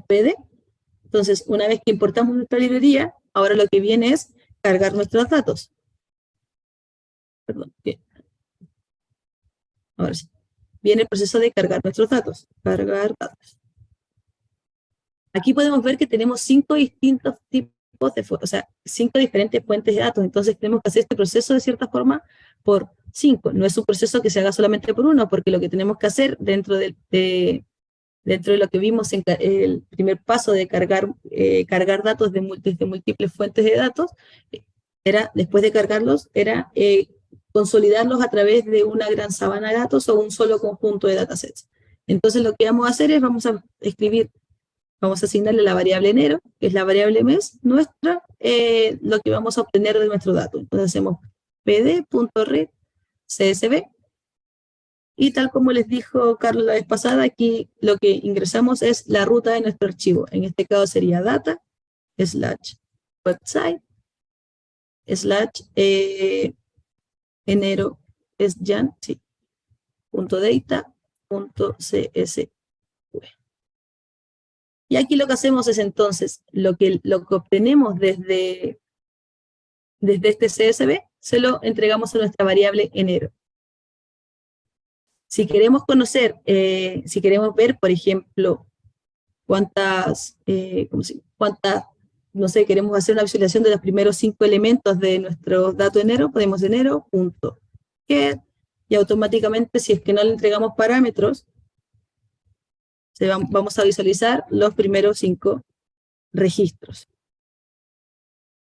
PD. Entonces, una vez que importamos nuestra librería, ahora lo que viene es cargar nuestros datos. Perdón, bien. Ahora sí. Viene el proceso de cargar nuestros datos. Cargar datos. Aquí podemos ver que tenemos 5 distintos tipos o sea, 5 diferentes fuentes de datos. Entonces tenemos que hacer este proceso de cierta forma por 5. No es un proceso que se haga solamente por uno, porque lo que tenemos que hacer dentro de lo que vimos en el primer paso de cargar datos desde múltiples fuentes de datos, después de cargarlos, era consolidarlos a través de una gran sabana de datos o un solo conjunto de datasets. Entonces lo que vamos a hacer es, vamos a asignarle la variable enero, que es la variable mes nuestra, lo que vamos a obtener de nuestro dato. Entonces hacemos pd.read csv, y tal como les dijo Carlos la vez pasada, aquí lo que ingresamos es la ruta de nuestro archivo. En este caso sería data, /website, enero es jan, sí, .data.csv. Y aquí lo que hacemos es entonces, lo que obtenemos desde este CSV, se lo entregamos a nuestra variable enero. Si queremos conocer, si queremos ver, por ejemplo, no sé, queremos hacer una visualización de los primeros 5 elementos de nuestro dato enero, ponemos enero.get, y automáticamente, si es que no le entregamos parámetros, vamos a visualizar los primeros 5 registros.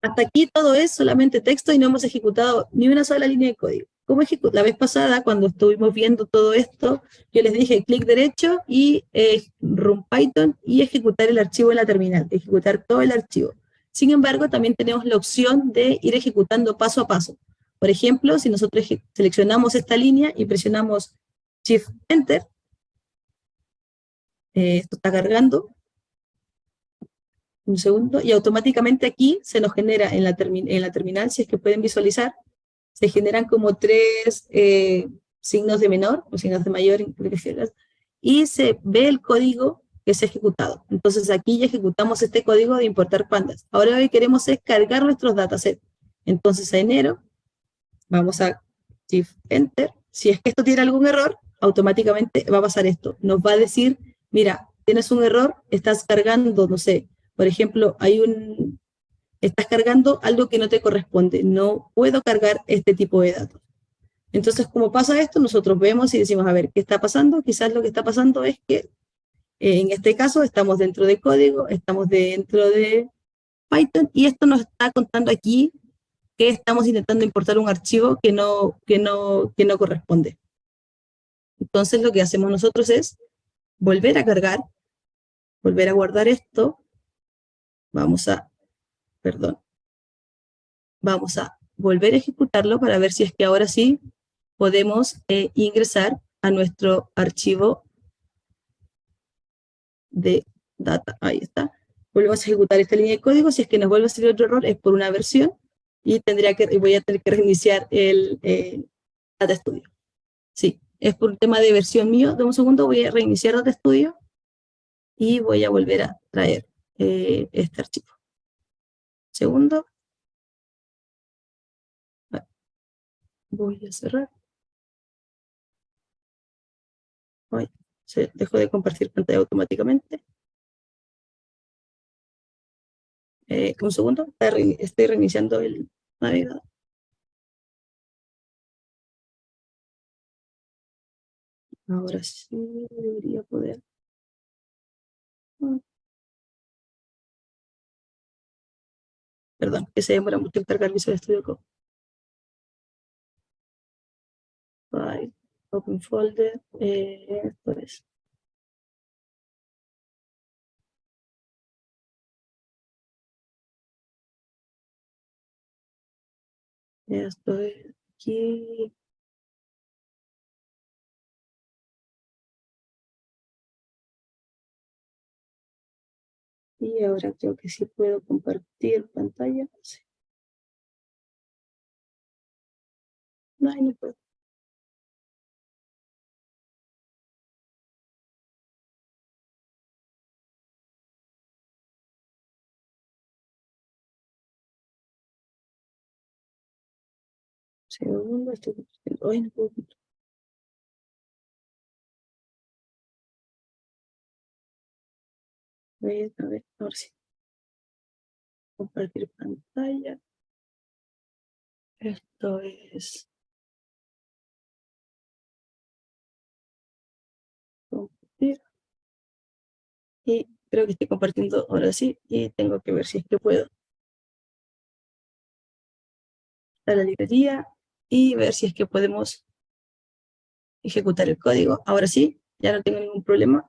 Hasta aquí todo es solamente texto y no hemos ejecutado ni una sola línea de código. La vez pasada, cuando estuvimos viendo todo esto, yo les dije clic derecho y run Python y ejecutar el archivo en la terminal, ejecutar todo el archivo. Sin embargo, también tenemos la opción de ir ejecutando paso a paso. Por ejemplo, si nosotros seleccionamos esta línea y presionamos Shift Enter, esto está cargando, un segundo, y automáticamente aquí se nos genera en la terminal, si es que pueden visualizar, se generan como 3 signos de menor, o signos de mayor, y se ve el código que se ha ejecutado. Entonces aquí ya ejecutamos este código de importar pandas. Ahora lo que queremos es cargar nuestros datasets. Entonces a enero, vamos a Shift Enter. Si es que esto tiene algún error, automáticamente va a pasar esto. Nos va a decir, mira, tienes un error, estás cargando, no sé, por ejemplo, estás cargando algo que no te corresponde, no puedo cargar este tipo de datos. Entonces, como pasa esto, nosotros vemos y decimos, a ver, ¿qué está pasando? Quizás lo que está pasando es que, en este caso, estamos dentro de código, estamos dentro de Python, y esto nos está contando aquí que estamos intentando importar un archivo que no corresponde. Entonces, lo que hacemos nosotros es volver a cargar, volver a guardar esto, vamos a volver a ejecutarlo para ver si es que ahora sí podemos ingresar a nuestro archivo de data. Ahí está. Volvemos a ejecutar esta línea de código. Si es que nos vuelve a salir otro error, es por una versión y voy a tener que reiniciar el Data Studio. Sí, es por un tema de versión mío. Dame un segundo, voy a reiniciar Data Studio y voy a volver a traer este archivo. Segundo. Voy a cerrar. Se dejó de compartir pantalla automáticamente. Un segundo, estoy reiniciando el navegador. Ahora sí debería poder. Perdón, que se demora mucho en cargar Visual Studio Code. File, Open Folder, esto es. Esto es aquí. Y ahora creo que sí puedo compartir pantalla. Sí. No, no puedo. Segundo, estoy compartiendo. Hoy no puedo compartir. A ver, ahora sí. Compartir pantalla. Esto es compartir. Y creo que estoy compartiendo ahora sí. Y tengo que ver si es que puedo dar la librería y ver si es que podemos ejecutar el código. Ahora sí, ya no tengo ningún problema.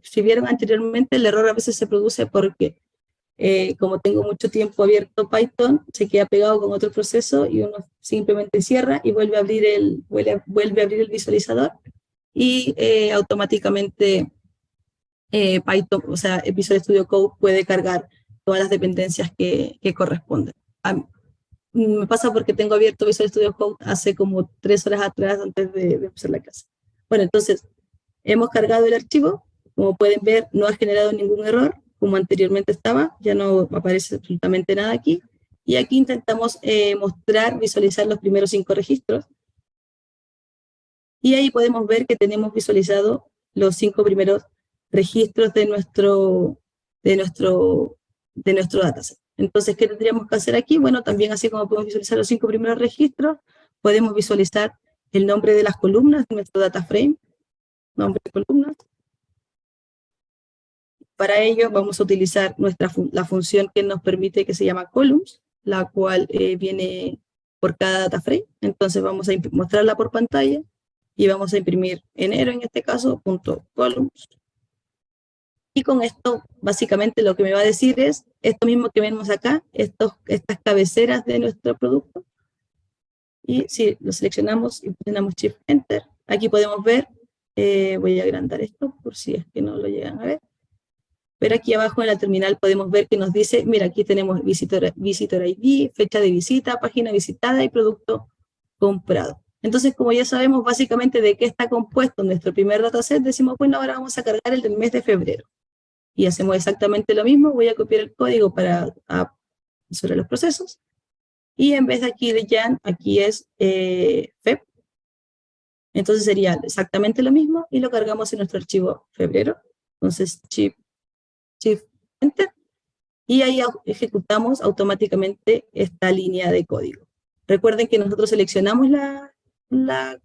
Si vieron anteriormente, el error a veces se produce porque como tengo mucho tiempo abierto Python, se queda pegado con otro proceso y uno simplemente cierra y vuelve a abrir el visualizador y automáticamente Python, o sea, el Visual Studio Code puede cargar todas las dependencias que corresponden. Me pasa porque tengo abierto Visual Studio Code hace como 3 horas atrás antes de empezar la clase. Bueno, entonces, hemos cargado el archivo, Como pueden ver, no ha generado ningún error, como anteriormente estaba, ya no aparece absolutamente nada aquí. Y aquí intentamos visualizar los primeros 5 registros. Y ahí podemos ver que tenemos visualizado los 5 primeros registros de nuestro dataset. Entonces, ¿qué tendríamos que hacer aquí? Bueno, también así como podemos visualizar los 5 primeros registros, podemos visualizar el nombre de las columnas de nuestro data frame, nombre de columnas. Para ello vamos a utilizar la función que nos permite, que se llama columns, la cual viene por cada data frame. Entonces vamos a mostrarla por pantalla y vamos a imprimir enero, en este caso, .columns. Y con esto, básicamente lo que me va a decir es esto mismo que vemos acá, estas cabeceras de nuestro producto. Y si lo seleccionamos y presionamos Shift Enter, aquí podemos ver, voy a agrandar esto por si es que no lo llegan a ver. Pero aquí abajo en la terminal podemos ver que nos dice, mira, aquí tenemos visitor ID, fecha de visita, página visitada y producto comprado. Entonces, como ya sabemos básicamente de qué está compuesto nuestro primer dataset, decimos, bueno, ahora vamos a cargar el del mes de febrero. Y hacemos exactamente lo mismo, voy a copiar el código sobre los procesos. Y en vez de aquí de Jan, aquí es Feb. Entonces sería exactamente lo mismo y lo cargamos en nuestro archivo febrero. Entonces, Shift Enter, y ahí ejecutamos automáticamente esta línea de código. Recuerden que nosotros seleccionamos la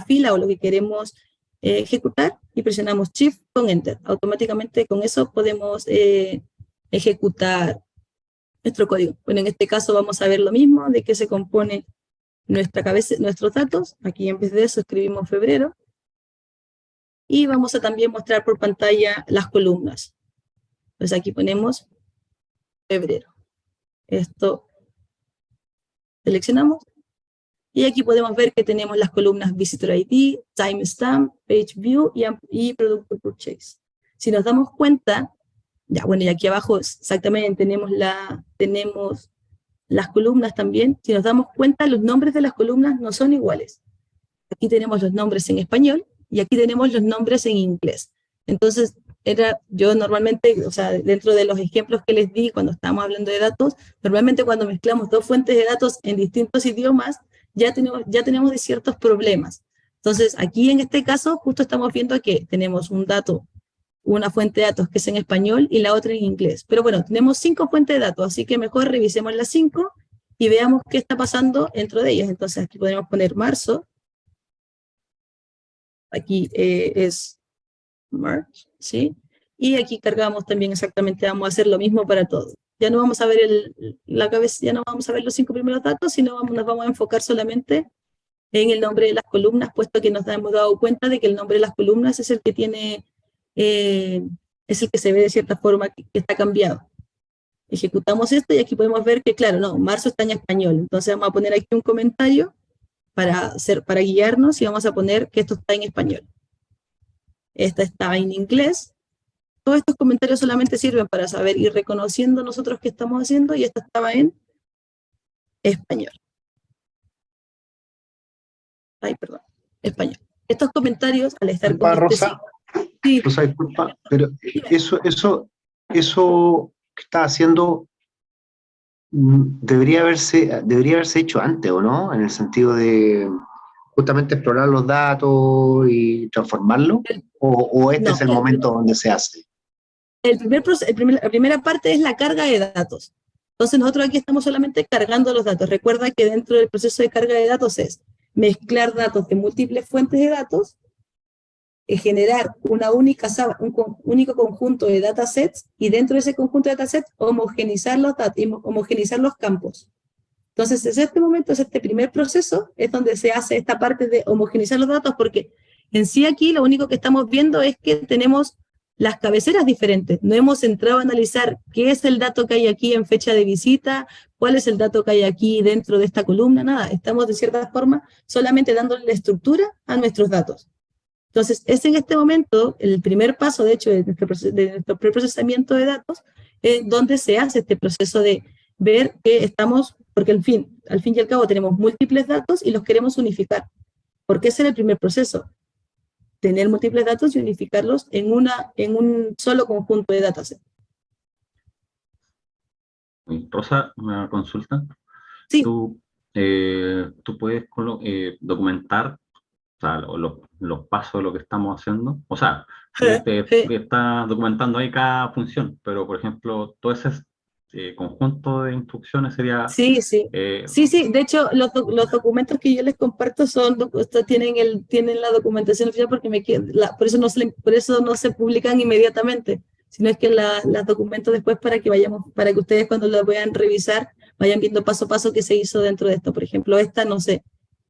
fila o lo que queremos ejecutar y presionamos Shift con Enter. Automáticamente con eso podemos ejecutar nuestro código. Bueno, en este caso vamos a ver lo mismo, de qué se compone nuestros datos. Aquí en vez de eso escribimos febrero. Y vamos a también mostrar por pantalla las columnas. Pues aquí ponemos febrero. Esto seleccionamos. Y aquí podemos ver que tenemos las columnas Visitor ID, Timestamp, Page View y Producto Purchase. Si nos damos cuenta, ya bueno, y aquí abajo exactamente tenemos las columnas también. Si nos damos cuenta, los nombres de las columnas no son iguales. Aquí tenemos los nombres en español y aquí tenemos los nombres en inglés. Entonces, yo normalmente, o sea, dentro de los ejemplos que les di cuando estábamos hablando de datos, normalmente cuando mezclamos 2 fuentes de datos en distintos idiomas, ya tenemos de ciertos problemas. Entonces, aquí en este caso, justo estamos viendo que tenemos una fuente de datos que es en español y la otra en inglés. Pero bueno, tenemos 5 fuentes de datos, así que mejor revisemos las 5 y veamos qué está pasando dentro de ellas. Entonces, aquí podemos poner marzo. Aquí es March, ¿sí? Y aquí cargamos también exactamente, vamos a hacer lo mismo para todo. Ya no vamos a ver ya no vamos a ver los 5 primeros datos, sino nos vamos a enfocar solamente en el nombre de las columnas, puesto que nos hemos dado cuenta de que el nombre de las columnas es el que tiene, es el que se ve de cierta forma que está cambiado. Ejecutamos esto y aquí podemos ver que, claro, no, marzo está en español. Entonces vamos a poner aquí un comentario para guiarnos y vamos a poner que esto está en español. Esta está en inglés. Todos estos comentarios solamente sirven para saber ir reconociendo nosotros qué estamos haciendo, y esta estaba en español. Ay, perdón, español. Estos comentarios, al estar con Rosa, sí. Rosa, disculpa, pero eso que está haciendo debería haberse hecho antes, ¿o no? En el sentido de justamente explorar los datos y transformarlos, o este es el momento donde se hace. La primera parte es la carga de datos. Entonces nosotros aquí estamos solamente cargando los datos. Recuerda que dentro del proceso de carga de datos es mezclar datos de múltiples fuentes de datos, generar un único conjunto de datasets, y dentro de ese conjunto de datasets homogenizar los campos. Entonces, desde este momento, es este primer proceso, es donde se hace esta parte de homogenizar los datos, porque en sí aquí lo único que estamos viendo es que tenemos las cabeceras diferentes. No hemos entrado a analizar qué es el dato que hay aquí en fecha de visita, cuál es el dato que hay aquí dentro de esta columna, nada. Estamos de cierta forma solamente dándole la estructura a nuestros datos. Entonces, es en este momento el primer paso, de hecho, de nuestro preprocesamiento de datos, donde se hace este proceso de ver que estamos, porque al fin y al cabo tenemos múltiples datos y los queremos unificar, porque ese es el primer proceso. tener múltiples datos y unificarlos en un solo conjunto de dataset. Rosa, una consulta. Sí, Tú puedes documentar, o sea, los pasos de lo que estamos haciendo. O sea, está documentando ahí cada función, pero por ejemplo, todo ese conjunto de instrucciones sería... sí, sí. Sí, de hecho, los documentos que yo les comparto tienen la documentación oficial porque por eso no se publican inmediatamente, sino es que las documento después para que ustedes cuando las vean revisar, vayan viendo paso a paso qué se hizo dentro de esto. Por ejemplo, esta, no sé,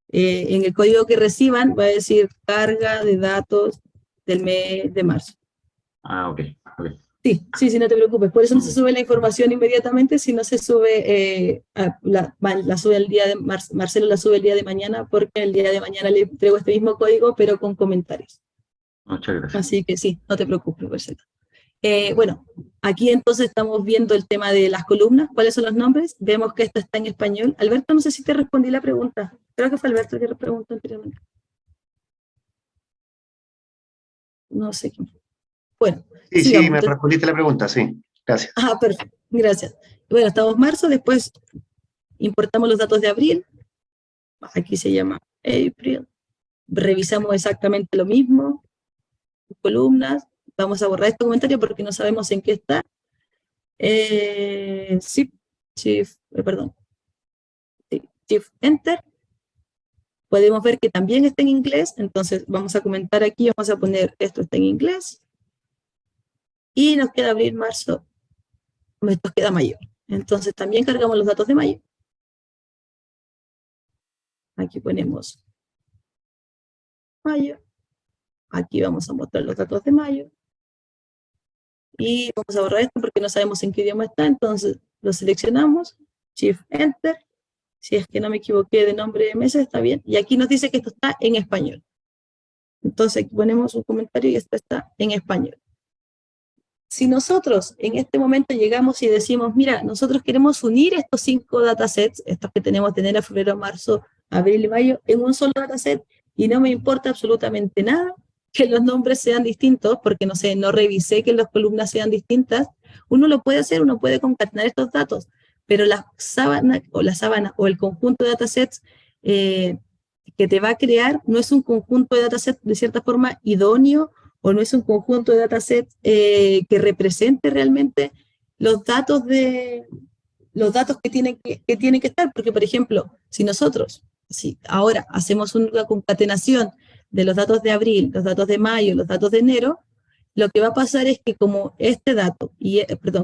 en el código que reciban va a decir carga de datos del mes de marzo. Ah, ok. Sí, no te preocupes. Por eso no se sube la información inmediatamente, sino se sube, la sube el día de Marcelo la sube el día de mañana, porque el día de mañana le entrego este mismo código, pero con comentarios. Muchas gracias. Así que sí, no te preocupes, Marcelo. Bueno, aquí entonces estamos viendo el tema de las columnas, cuáles son los nombres, vemos que esto está en español. Alberto, no sé si te respondí la pregunta, creo que fue Alberto que preguntó anteriormente. No sé quién fue. Bueno, Sí, sigamos. sí, me respondiste la pregunta, sí, gracias. Perfecto, gracias. Bueno, estamos en marzo, después importamos los datos de abril, aquí se llama April, revisamos exactamente lo mismo, columnas, vamos a borrar este comentario porque no sabemos en qué está. Shift Enter. Podemos ver que también está en inglés, entonces vamos a comentar aquí, vamos a poner esto está en inglés. Y nos queda abril, marzo, nos queda mayo. Entonces también cargamos los datos de mayo. Aquí ponemos mayo. Aquí vamos a mostrar los datos de mayo. Y vamos a borrar esto porque no sabemos en qué idioma está, entonces lo seleccionamos, Shift Enter. Si es que no me equivoqué de nombre de meses, está bien. Y aquí nos dice que esto está en español. Entonces aquí ponemos un comentario y esto está en español. Si nosotros en este momento llegamos y decimos, mira, nosotros queremos unir estos 5 datasets, estos que tenemos de enero, febrero, marzo, abril y mayo, en un solo dataset, y no me importa absolutamente nada que los nombres sean distintos, porque no sé, no revisé que las columnas sean distintas, uno lo puede hacer, uno puede concatenar estos datos, pero la sábana o el conjunto de datasets que te va a crear no es un conjunto de datasets de cierta forma idóneo, o no es un conjunto de datasets que represente realmente los datos que tienen que estar, porque por ejemplo, si nosotros ahora hacemos una concatenación de los datos de abril, los datos de mayo, los datos de enero, lo que va a pasar es que como este dato,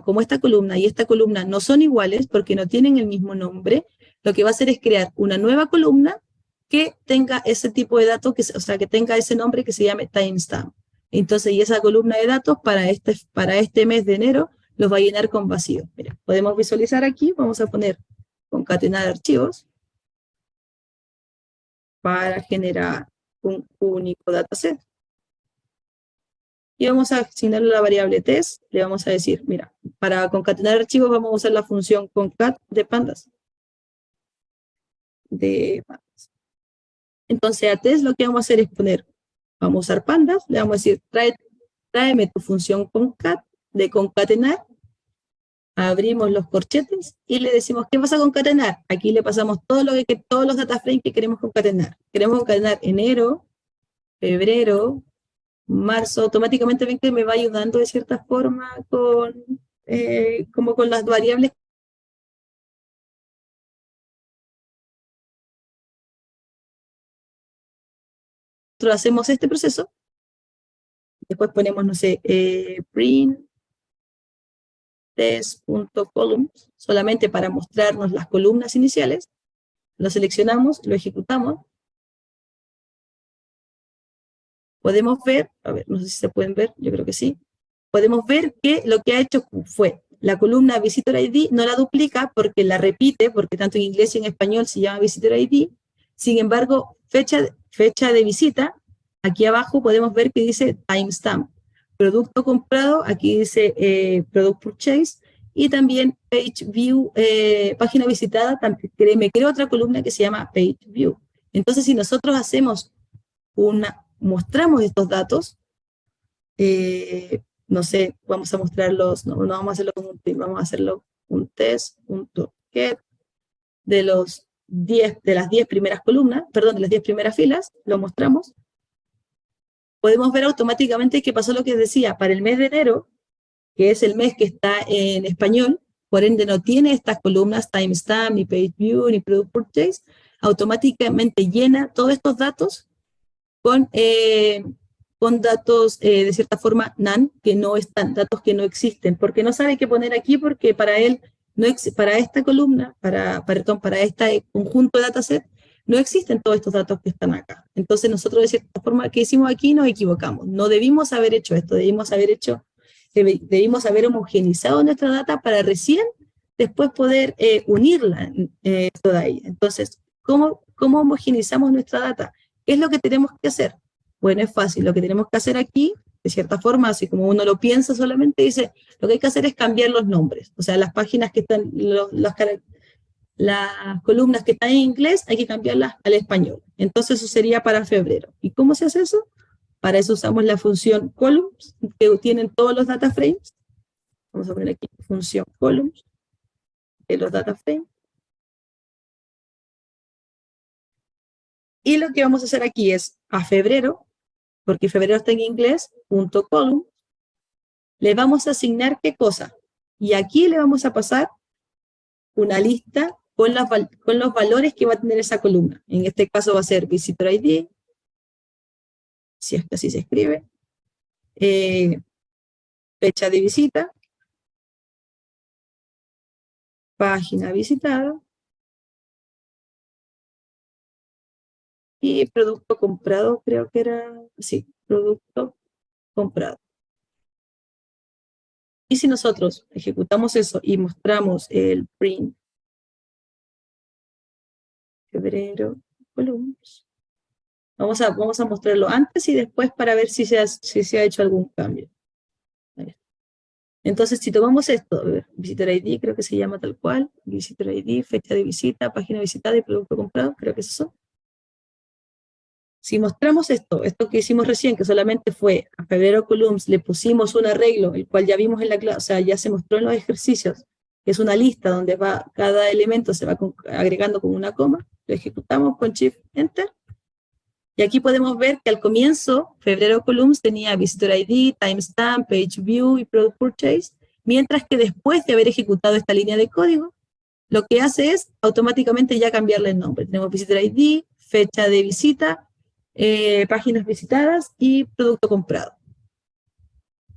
como esta columna y esta columna no son iguales porque no tienen el mismo nombre, lo que va a hacer es crear una nueva columna que tenga ese tipo de datos, que tenga ese nombre que se llame timestamp. Entonces, y esa columna de datos para este mes de enero los va a llenar con vacío. Mira, podemos visualizar aquí, vamos a poner concatenar archivos para generar un único dataset. Y vamos a asignarle la variable test, le vamos a decir, mira, para concatenar archivos vamos a usar la función concat de pandas. Entonces a test lo que vamos a hacer es vamos a usar pandas, le vamos a decir, tráeme tu función concat de concatenar, abrimos los corchetes y le decimos, ¿qué vas a concatenar? Aquí le pasamos todos los data frames que queremos concatenar. Queremos concatenar enero, febrero, marzo. Automáticamente ven que me va ayudando de cierta forma como con las variables. Nosotros hacemos este proceso, después ponemos, no sé, print test.columns, solamente para mostrarnos las columnas iniciales, lo seleccionamos, lo ejecutamos, podemos ver, a ver, no sé si se pueden ver, yo creo que sí, podemos ver que lo que ha hecho fue la columna Visitor ID no la duplica porque la repite, porque tanto en inglés y en español se llama Visitor ID, sin embargo, fecha de visita, aquí abajo podemos ver que dice timestamp, producto comprado, aquí dice product purchase, y también page view, página visitada, me creo otra columna que se llama page view. Entonces, si nosotros hacemos mostramos estos datos, no sé, vamos a mostrarlos, no vamos a hacerlo como un print, vamos a hacerlo un test.get de las 10 primeras columnas, perdón, de las 10 primeras filas, lo mostramos. Podemos ver automáticamente que pasó lo que decía, para el mes de enero, que es el mes que está en español, por ende no tiene estas columnas, timestamp, ni page view, ni product purchase, automáticamente llena todos estos datos con datos de cierta forma none, que no están, datos que no existen, porque no sabe qué poner aquí, porque para él, para esta columna, para este conjunto de dataset, no existen todos estos datos que están acá. Entonces nosotros de cierta forma, ¿qué hicimos aquí? Nos equivocamos. No debimos haber hecho esto, debimos haber homogeneizado nuestra data para recién después poder unirla toda ahí. Entonces, ¿cómo homogeneizamos nuestra data? ¿Qué es lo que tenemos que hacer? Bueno, es fácil. Lo que tenemos que hacer aquí, de cierta forma, así como uno lo piensa solamente, dice, lo que hay que hacer es cambiar los nombres. O sea, las páginas que están, las columnas que están en inglés, hay que cambiarlas al español. Entonces, eso sería para febrero. ¿Y cómo se hace eso? Para eso usamos la función columns, que tienen todos los data frames. Vamos a poner aquí función columns de los data frames. Y lo que vamos a hacer aquí es a febrero, porque febrero está en inglés, punto column, le vamos a asignar qué cosa. Y aquí le vamos a pasar una lista con los valores que va a tener esa columna. En este caso va a ser visitor ID, si es que así se escribe, fecha de visita, página visitada, y producto comprado, creo que era, sí, producto comprado. Y si nosotros ejecutamos eso y mostramos el print febrero, columns, vamos a mostrarlo antes y después para ver si se ha hecho algún cambio. Entonces, si tomamos esto, a ver, Visitor ID, creo que se llama tal cual, Visitor ID, fecha de visita, página visitada y producto comprado, creo que es eso. Si mostramos esto que hicimos recién, que solamente fue a febrero columns, le pusimos un arreglo, el cual ya vimos en la clase, o sea, ya se mostró en los ejercicios, que es una lista donde cada elemento se va agregando con una coma, lo ejecutamos con Shift Enter, y aquí podemos ver que al comienzo, febrero columns tenía Visitor ID, Timestamp, Page View y Product Purchase, mientras que después de haber ejecutado esta línea de código, lo que hace es automáticamente ya cambiarle el nombre. Tenemos Visitor ID, fecha de visita, páginas visitadas y producto comprado.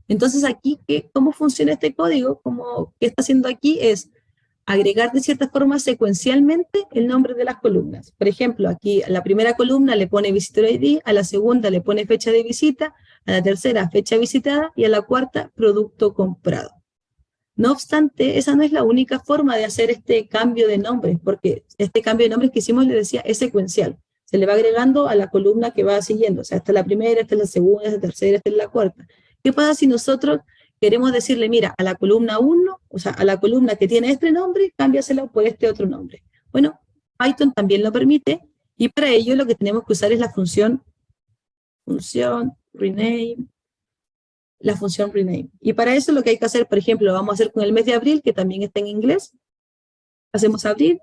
Entonces aquí, ¿cómo funciona este código? ¿Qué está haciendo aquí? Es agregar de cierta forma secuencialmente el nombre de las columnas. Por ejemplo, aquí a la primera columna le pone Visitor ID, a la segunda le pone fecha de visita, a la tercera fecha visitada y a la cuarta producto comprado. No obstante, esa no es la única forma de hacer este cambio de nombres, porque este cambio de nombres que hicimos, le decía, es secuencial. Se le va agregando a la columna que va siguiendo. O sea, esta es la primera, esta es la segunda, esta es la tercera, esta es la cuarta. ¿Qué pasa si nosotros queremos decirle, mira, a la columna 1, o sea, a la columna que tiene este nombre, cámbiaselo por este otro nombre? Bueno, Python también lo permite, y para ello lo que tenemos que usar es la función rename, la función rename. Y para eso lo que hay que hacer, por ejemplo, lo vamos a hacer con el mes de abril, que también está en inglés. Hacemos abril,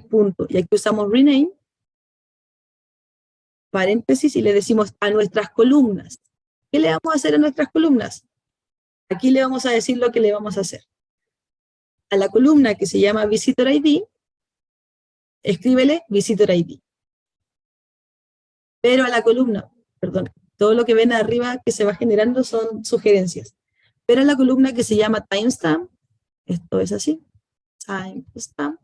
punto, y aquí usamos rename, paréntesis, y le decimos a nuestras columnas. ¿Qué le vamos a hacer a nuestras columnas? Aquí le vamos a decir lo que le vamos a hacer. A la columna que se llama Visitor ID, escríbele Visitor ID. Pero a la columna, perdón, todo lo que ven arriba que se va generando son sugerencias. Pero a la columna que se llama Timestamp, esto es así, Timestamp,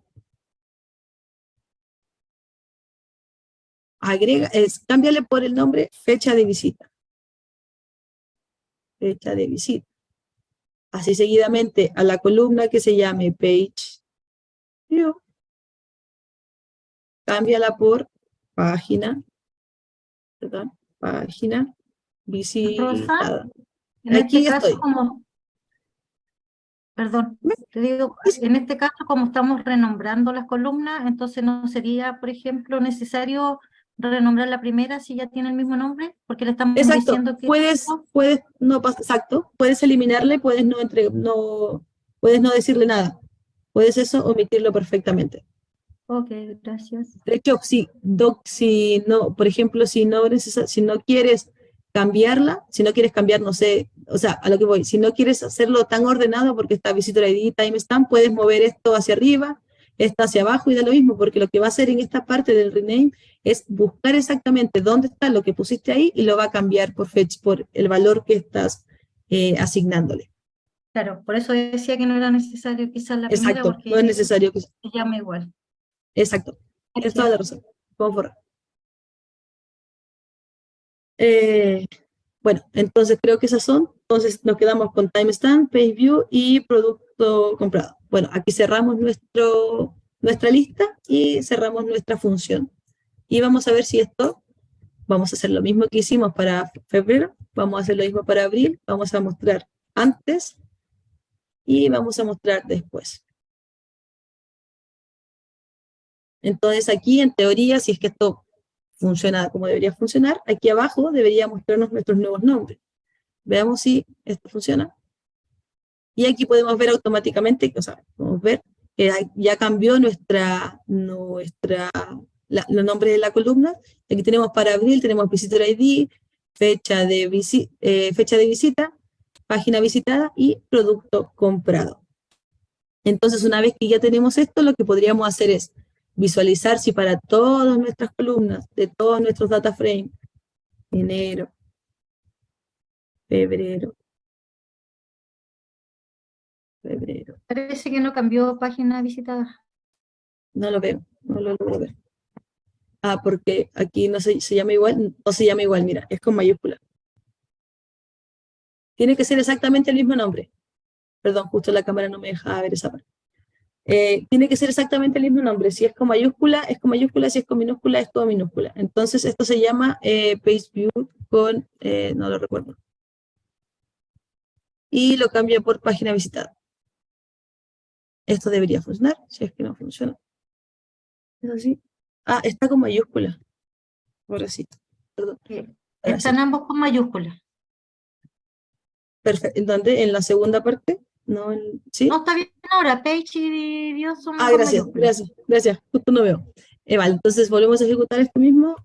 cámbiale por el nombre fecha de visita. Fecha de visita. Así seguidamente a la columna que se llame Page View, cámbiala por página, perdón, página visitada. En Aquí este caso, estoy. Perdón, te digo, en este caso, como estamos renombrando las columnas, entonces no sería, por ejemplo, necesario renombrar la primera si ya tiene el mismo nombre? Porque le estamos Exacto, diciendo que... puedes eliminarle, puedes no decirle nada. Puedes eso omitirlo perfectamente. Ok, gracias. De hecho, si no, por ejemplo, si no quieres cambiarla, si no quieres cambiar, no sé, o sea, a lo que voy, si no quieres hacerlo tan ordenado porque está Visitor ID, Timestamp, puedes mover esto hacia arriba, esto hacia abajo y da lo mismo, porque lo que va a hacer en esta parte del rename es buscar exactamente dónde está lo que pusiste ahí y lo va a cambiar por fetch, por el valor que estás asignándole. Claro, por eso decía que no era necesario quizás la primera Exacto, porque no es necesario que... se llama igual. Exacto, tienes toda la razón. Vamos por... Bueno, entonces creo que esas son. Entonces nos quedamos con timestamp, page view y producto comprado. Bueno, aquí cerramos nuestra lista y cerramos nuestra función. Y vamos a ver si esto, vamos a hacer lo mismo que hicimos para febrero, vamos a hacer lo mismo para abril, vamos a mostrar antes y vamos a mostrar después. Entonces aquí, en teoría, si es que esto funciona como debería funcionar, aquí abajo debería mostrarnos nuestros nuevos nombres. Veamos si esto funciona. Y aquí podemos ver automáticamente, o sea, podemos ver que ya cambió los nombres de la columna. Aquí tenemos para abril, tenemos Visitor ID, fecha de visita, página visitada y producto comprado. Entonces, una vez que ya tenemos esto, lo que podríamos hacer es visualizar si para todas nuestras columnas, de todos nuestros data frames, enero, febrero, Parece que no cambió página visitada. no lo veo, no lo logro ver. Ah, porque aquí no se llama igual, no se llama igual, mira, es con mayúscula. Tiene que ser exactamente el mismo nombre. Perdón, justo la cámara no me deja ver esa parte. Tiene que ser exactamente el mismo nombre. Si es con mayúscula, es con mayúscula. Si es con minúscula, es con minúscula. Entonces, esto se llama Page View con, no lo recuerdo. Y lo cambia por página visitada. Esto debería funcionar, si es que no funciona. ¿Es así? Ah, está con mayúscula. Ahora sí. Perdón. Ahora Están sí. ambos con mayúsculas. Perfecto. ¿En dónde? ¿En la segunda parte? No, ¿sí? No, está bien ahora, Page y View son Ah, con gracias, mayúsculas. gracias. Justo no veo. Vale, entonces volvemos a ejecutar esto mismo.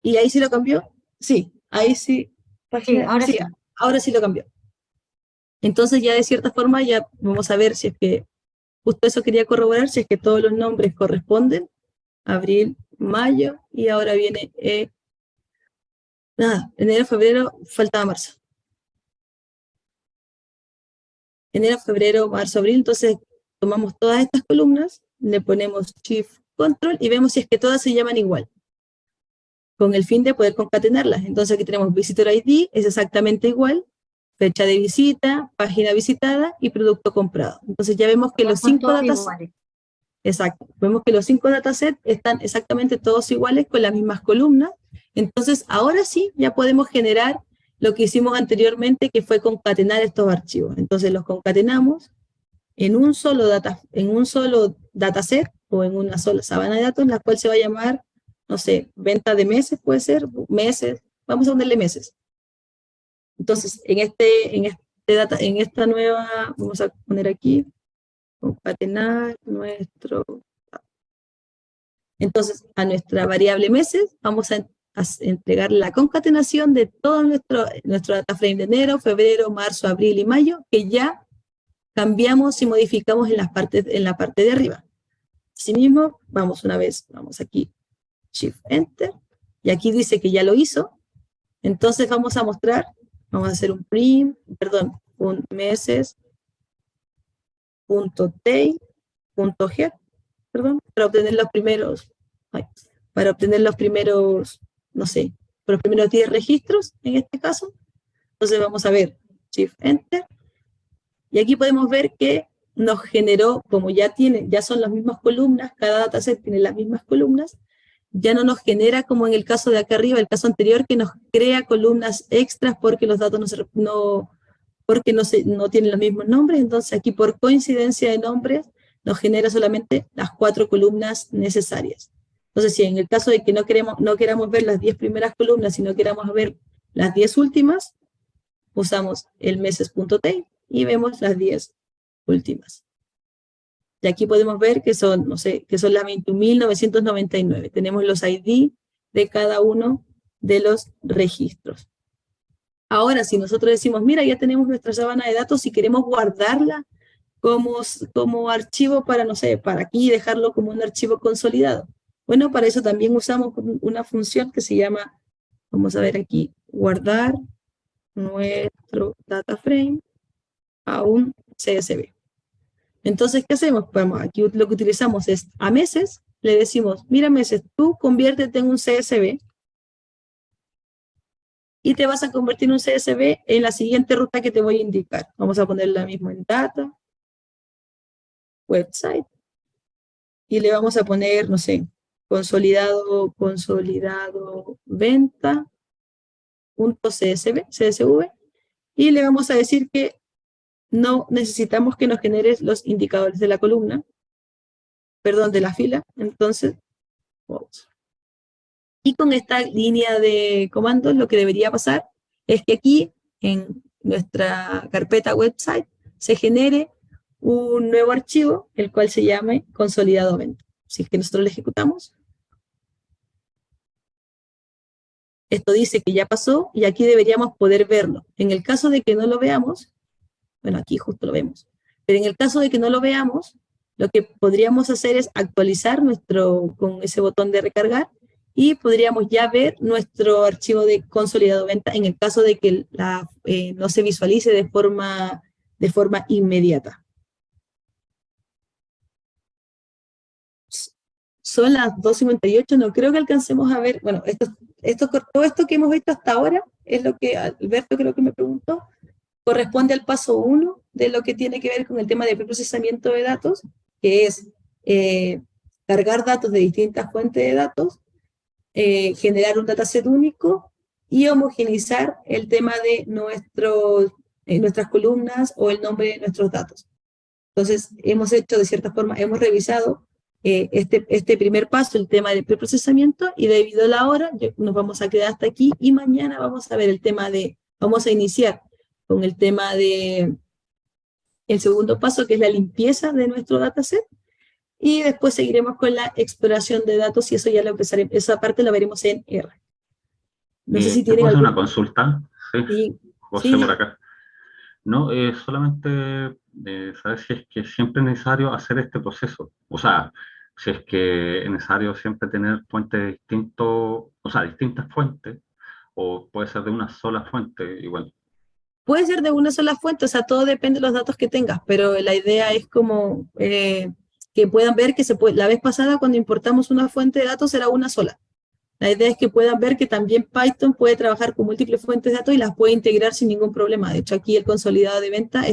¿Y ahí sí lo cambió? Sí, ahí sí. Sí, ahora sí. Ahora sí lo cambió. Entonces ya de cierta forma ya vamos a ver si es que, justo eso quería corroborar, si es que todos los nombres corresponden. Abril, mayo, y ahora viene, enero, febrero, faltaba marzo. Enero, febrero, marzo, abril, entonces tomamos todas estas columnas, le ponemos Shift Control y vemos si es que todas se llaman igual, con el fin de poder concatenarlas. Entonces aquí tenemos Visitor ID, es exactamente igual, fecha de visita, página visitada y producto comprado. Entonces ya vemos que los 5 datasets, exacto, vemos que los 5 datasets están exactamente todos iguales con las mismas columnas. Entonces ahora sí ya podemos generar lo que hicimos anteriormente, que fue concatenar estos archivos. Entonces los concatenamos en un solo dataset o en una sola sabana de datos, la cual se va a llamar, no sé, venta de meses, puede ser, meses, vamos a ponerle meses. Entonces, en esta nueva, vamos a poner aquí, concatenar nuestro. Entonces, a nuestra variable meses, vamos a entregar la concatenación de todo nuestro data frame de enero, febrero, marzo, abril y mayo, que ya cambiamos y modificamos en la parte de arriba. Asimismo, vamos aquí, Shift Enter, y aquí dice que ya lo hizo. Entonces vamos a hacer un meses.tay.get, para obtener los primeros, no sé, los primeros 10 registros en este caso. Entonces vamos a ver, Shift Enter, y aquí podemos ver que nos generó, como ya son las mismas columnas, cada dataset tiene las mismas columnas, ya no nos genera como en el caso de acá arriba, el caso anterior, que nos crea columnas extras porque los datos no tienen los mismos nombres. Entonces aquí por coincidencia de nombres nos genera solamente las 4 columnas necesarias. Entonces, si en el caso de que no queramos ver las 10 primeras columnas, sino queramos ver las 10 últimas, usamos el meses.table y vemos las 10 últimas. Y aquí podemos ver que son, no sé, que son las 21.999. Tenemos los ID de cada uno de los registros. Ahora, si nosotros decimos, mira, ya tenemos nuestra sábana de datos y queremos guardarla como archivo para, no sé, para aquí dejarlo como un archivo consolidado. Bueno, para eso también usamos una función que se llama, vamos a ver aquí, guardar nuestro data frame a un CSV. Entonces, ¿qué hacemos? Vamos, aquí lo que utilizamos es a meses, le decimos, mira meses, tú conviértete en un CSV y te vas a convertir en un CSV en la siguiente ruta que te voy a indicar. Vamos a poner la misma en data, website, y le vamos a poner, no sé, consolidado venta, .csv, y le vamos a decir que no necesitamos que nos generes los indicadores de la columna, perdón, de la fila, entonces, false. Y con esta línea de comandos lo que debería pasar es que aquí en nuestra carpeta website se genere un nuevo archivo, el cual se llame consolidado venta. Si es que nosotros lo ejecutamos, esto dice que ya pasó y aquí deberíamos poder verlo. En el caso de que no lo veamos, bueno, aquí justo lo vemos, pero en el caso de que no lo veamos, lo que podríamos hacer es actualizar con ese botón de recargar y podríamos ya ver nuestro archivo de consolidado venta en el caso de que no se visualice de forma inmediata. Son las 2:58, no creo que alcancemos a ver, bueno, todo esto que hemos visto hasta ahora es lo que Alberto creo que me preguntó, corresponde al paso 1 de lo que tiene que ver con el tema de preprocesamiento de datos, que es cargar datos de distintas fuentes de datos, generar un dataset único y homogeneizar el tema de nuestras columnas o el nombre de nuestros datos. Entonces, hemos hecho de cierta forma, hemos revisado este primer paso, el tema del preprocesamiento, y debido a la hora, nos vamos a quedar hasta aquí, y mañana vamos a ver vamos a iniciar con el tema el segundo paso, que es la limpieza de nuestro dataset, y después seguiremos con la exploración de datos, y eso ya lo empezaremos, esa parte la veremos en R. No sé si ¿Te tienen puedo hacer algún... una consulta? Sí, José sí, por acá. No, solamente saber si es que siempre es necesario hacer este proceso. O sea, si es que es necesario siempre tener fuentes distintas, o sea, distintas fuentes, o puede ser de una sola fuente igual. puede ser de una sola fuente, o sea, todo depende de los datos que tengas, pero la idea es como que puedan ver que la vez pasada cuando importamos una fuente de datos era una sola. La idea es que puedan ver que también Python puede trabajar con múltiples fuentes de datos y las puede integrar sin ningún problema. De hecho, aquí el consolidado de venta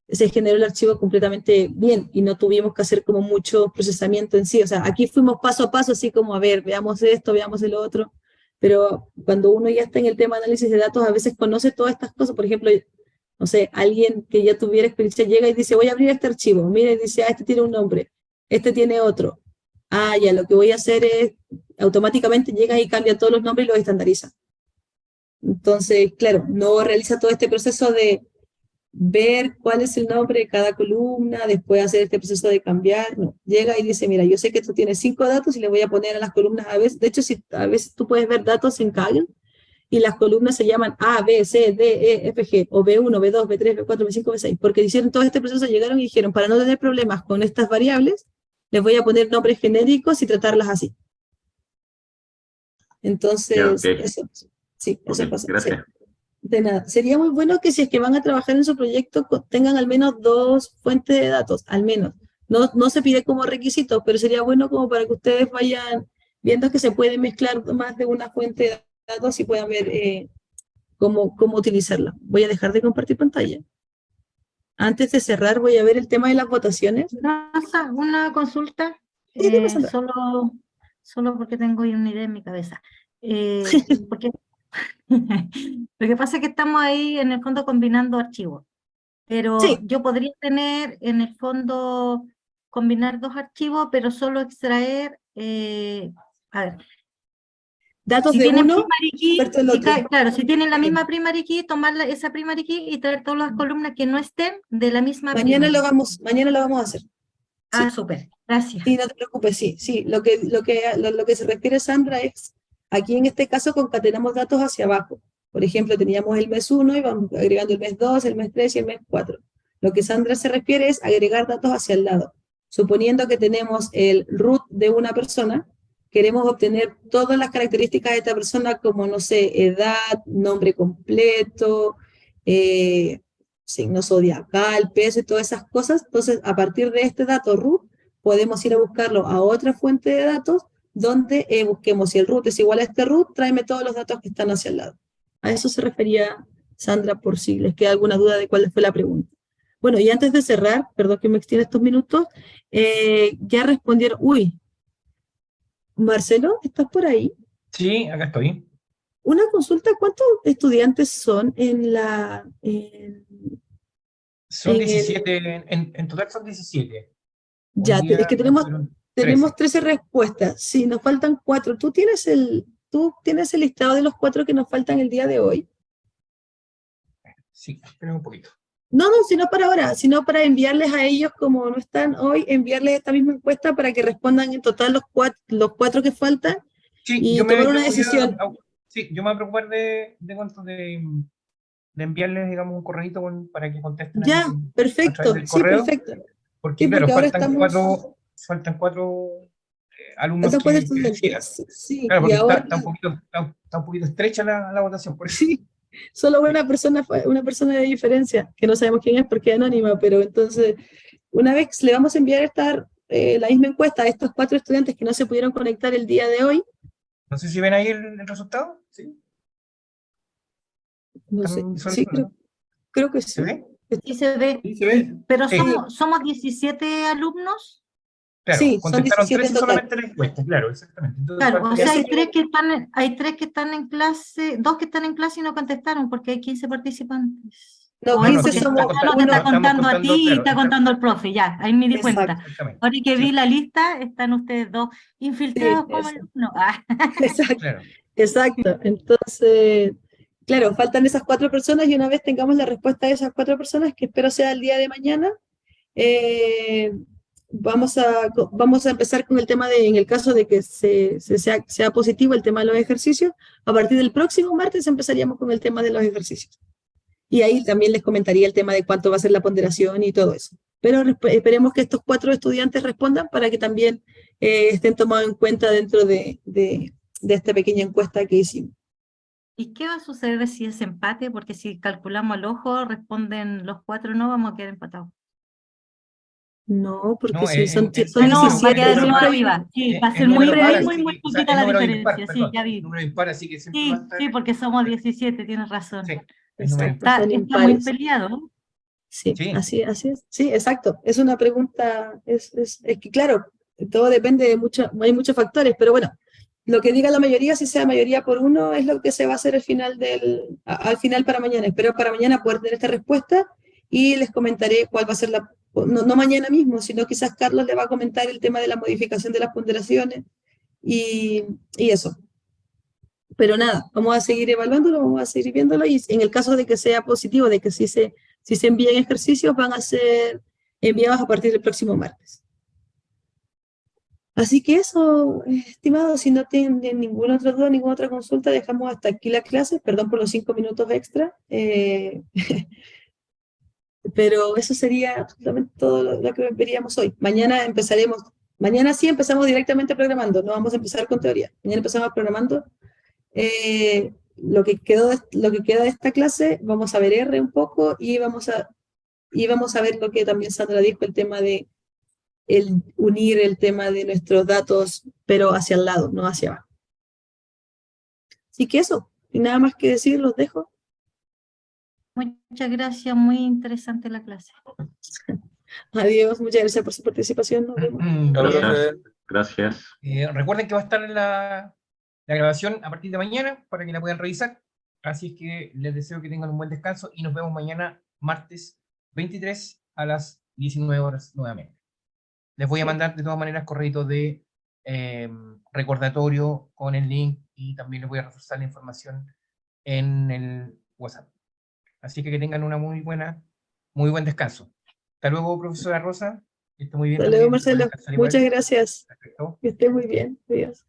se generó el archivo completamente bien y no tuvimos que hacer como mucho procesamiento en sí. O sea, aquí fuimos paso a paso, así como, a ver, veamos esto, veamos el otro. Pero cuando uno ya está en el tema de análisis de datos, a veces conoce todas estas cosas. Por ejemplo, no sé, alguien que ya tuviera experiencia llega y dice, voy a abrir este archivo. Mira, y dice, este tiene un nombre, este tiene otro. Ya, lo que voy a hacer es, automáticamente llega y cambia todos los nombres y los estandariza. Entonces, claro, no realiza todo este proceso de ver cuál es el nombre de cada columna, después hacer este proceso de cambiar. No, llega y dice, mira, yo sé que esto tiene 5 datos y le voy a poner a las columnas a veces. De hecho, a veces tú puedes ver datos en Kaggle y las columnas se llaman A, B, C, D, E, F, G, o B1, B2, B3, B4, B5, B6, porque hicieron todo este proceso, llegaron y dijeron, para no tener problemas con estas variables, les voy a poner nombres genéricos y tratarlas así. Entonces, Ya, okay. Eso, sí, eso Okay, pasa. gracias. Sí. De nada. Sería muy bueno que si es que van a trabajar en su proyecto tengan al menos 2 fuentes de datos, al menos. No se pide como requisito, pero sería bueno como para que ustedes vayan viendo que se puede mezclar más de una fuente de datos y puedan ver cómo utilizarla. Voy a dejar de compartir pantalla. Antes de cerrar, voy a ver el tema de las votaciones. Una consulta, ¿Qué te pasa? solo porque tengo ahí una idea en mi cabeza. Porque lo que pasa es que estamos ahí en el fondo combinando archivos, pero Sí, yo podría tener en el fondo combinar 2 archivos, pero solo extraer a ver, Datos si de tienen uno primary key, versus el otro. claro, si tienen la misma primary key, tomar esa primary key y traer todas las columnas que no estén de la misma Mañana primary. mañana lo vamos a hacer. Ah, Sí. súper, gracias. Sí, no te preocupes, sí, sí. Lo que se refiere Sandra es, aquí en este caso concatenamos datos hacia abajo. Por ejemplo, teníamos el mes 1 y vamos agregando el mes 2, el mes 3 y el mes 4. Lo que Sandra se refiere es agregar datos hacia el lado. Suponiendo que tenemos el root de una persona, queremos obtener todas las características de esta persona como, no sé, edad, nombre completo, signo zodiacal, peso y todas esas cosas. Entonces, a partir de este dato root, podemos ir a buscarlo a otra fuente de datos donde busquemos si el root es igual a este root, tráeme todos los datos que están hacia el lado. A eso se refería Sandra, por si les queda alguna duda de cuál fue la pregunta. Bueno, y antes de cerrar, perdón que me extienda estos minutos, ya respondieron, uy, Marcelo, ¿estás por ahí? Sí, acá estoy. Una consulta, ¿cuántos estudiantes son en Son en el- 17, en total son 17. Hoy Ya, día es que tenemos fueron 13 respuestas. Sí, nos faltan 4. ¿Tú tienes el listado de los 4 que nos faltan el día de hoy? Sí, esperen un poquito. No, no, sino para ahora, sino para enviarles a ellos, como no están hoy, enviarles esta misma encuesta para que respondan en total los cuatro que faltan Sí, y yo tomar una voy decisión. sí, yo me voy a preocupar de enviarles, digamos, un correíto para que contesten ahí Ya, a través perfecto, del sí, correo, perfecto. porque Sí, claro, porque ahora faltan cuatro alumnos faltan 4 que decidan. estudiantes. Sí, Claro, y porque ahora, está un poquito estrecha la votación, por eso. sí, solo una persona de diferencia, que no sabemos quién es porque es anónima, pero entonces, una vez le vamos a enviar la misma encuesta a estos 4 estudiantes que no se pudieron conectar el día de hoy, No sé si ven ahí el resultado. ¿Sí? no sé, ¿Están sí, visualizando? creo que ¿Se sí. ve? Sí se ve, Sí, se ve. pero Sí. somos 17 alumnos. Claro, Sí, son contestaron 17 en 13 total. solamente la encuesta, claro, exactamente. Entonces Claro, o faltaría sea, hay Entonces, tres que están en clase, 2 que están en clase y no contestaron porque hay 15 participantes. no, O es 15 porque sí, somos no te está uno. estamos contando a contando, ti y claro, está contando al profe, ya, ahí me di cuenta. Exacto, exactamente. Ahora que vi Sí, la lista, están ustedes dos sí, infiltrados como eso. alumnos. Ah, Exacto, claro. exacto. Entonces, claro, faltan esas 4 personas y una vez tengamos la respuesta de esas 4 personas, que espero sea el día de mañana, eh, vamos a empezar con el tema en el caso de que sea positivo el tema de los ejercicios, a partir del próximo martes empezaríamos con el tema de los ejercicios. Y ahí también les comentaría el tema de cuánto va a ser la ponderación y todo eso. Pero esperemos que estos 4 estudiantes respondan para que también estén tomados en cuenta dentro de esta pequeña encuesta que hicimos. ¿y qué va a suceder si es empate? Porque si calculamos al ojo, responden los 4 no, vamos a quedar empatados. No, porque No, si son Ah, no, va a 17, quedar uno siempre arriba. Sí, va a es ser muy, número par, muy, hay, muy, así muy que, o sea, es poquita la número impar, diferencia. Sí, perdón, ya es vi. número impar, así que siempre va a Sí, estar. sí, porque somos 17, tienes razón. Sí, es número exacto, impar. son Está muy impares. peleado. Sí, Sí, así es. Sí, exacto. Es una pregunta, es que claro, todo depende de hay muchos factores, pero bueno, lo que diga la mayoría, si sea mayoría por uno, es lo que se va a hacer al final para mañana. Espero para mañana poder tener esta respuesta y les comentaré cuál va a ser no mañana mismo, sino quizás Carlos le va a comentar el tema de la modificación de las ponderaciones y eso. Pero nada, vamos a seguir evaluándolo, vamos a seguir viéndolo y en el caso de que sea positivo, de que si se envíen ejercicios, van a ser enviados a partir del próximo martes. Así que eso, estimados, si no tienen ninguna otra duda, ninguna otra consulta, dejamos hasta aquí la clase. Perdón por los 5 minutos extra. Pero eso sería absolutamente todo lo que veríamos hoy. Mañana sí empezamos directamente programando, no vamos a empezar con teoría. Mañana empezamos programando. Lo que queda de esta clase, vamos a ver R un poco y vamos a ver lo que también Sandra dijo, el tema de unir el tema de nuestros datos, pero hacia el lado, no hacia abajo. Así que eso, y nada más que decir, los dejo. Muchas gracias, muy interesante la clase. Adiós, muchas gracias por su participación. Nos vemos. Gracias. Gracias. Recuerden que va a estar en la grabación a partir de mañana para que la puedan revisar. Así es que les deseo que tengan un buen descanso y nos vemos mañana, martes 23 a las 19 horas nuevamente. Les voy a mandar de todas maneras correitos de recordatorio con el link y también les voy a reforzar la información en el WhatsApp. Así que tengan una muy buen descanso. Hasta luego, profesora Rosa. Que esté muy bien Hasta luego, también. Buen Marcelo. descanso al igual. Muchas gracias. Perfecto. Que esté muy bien. Adiós.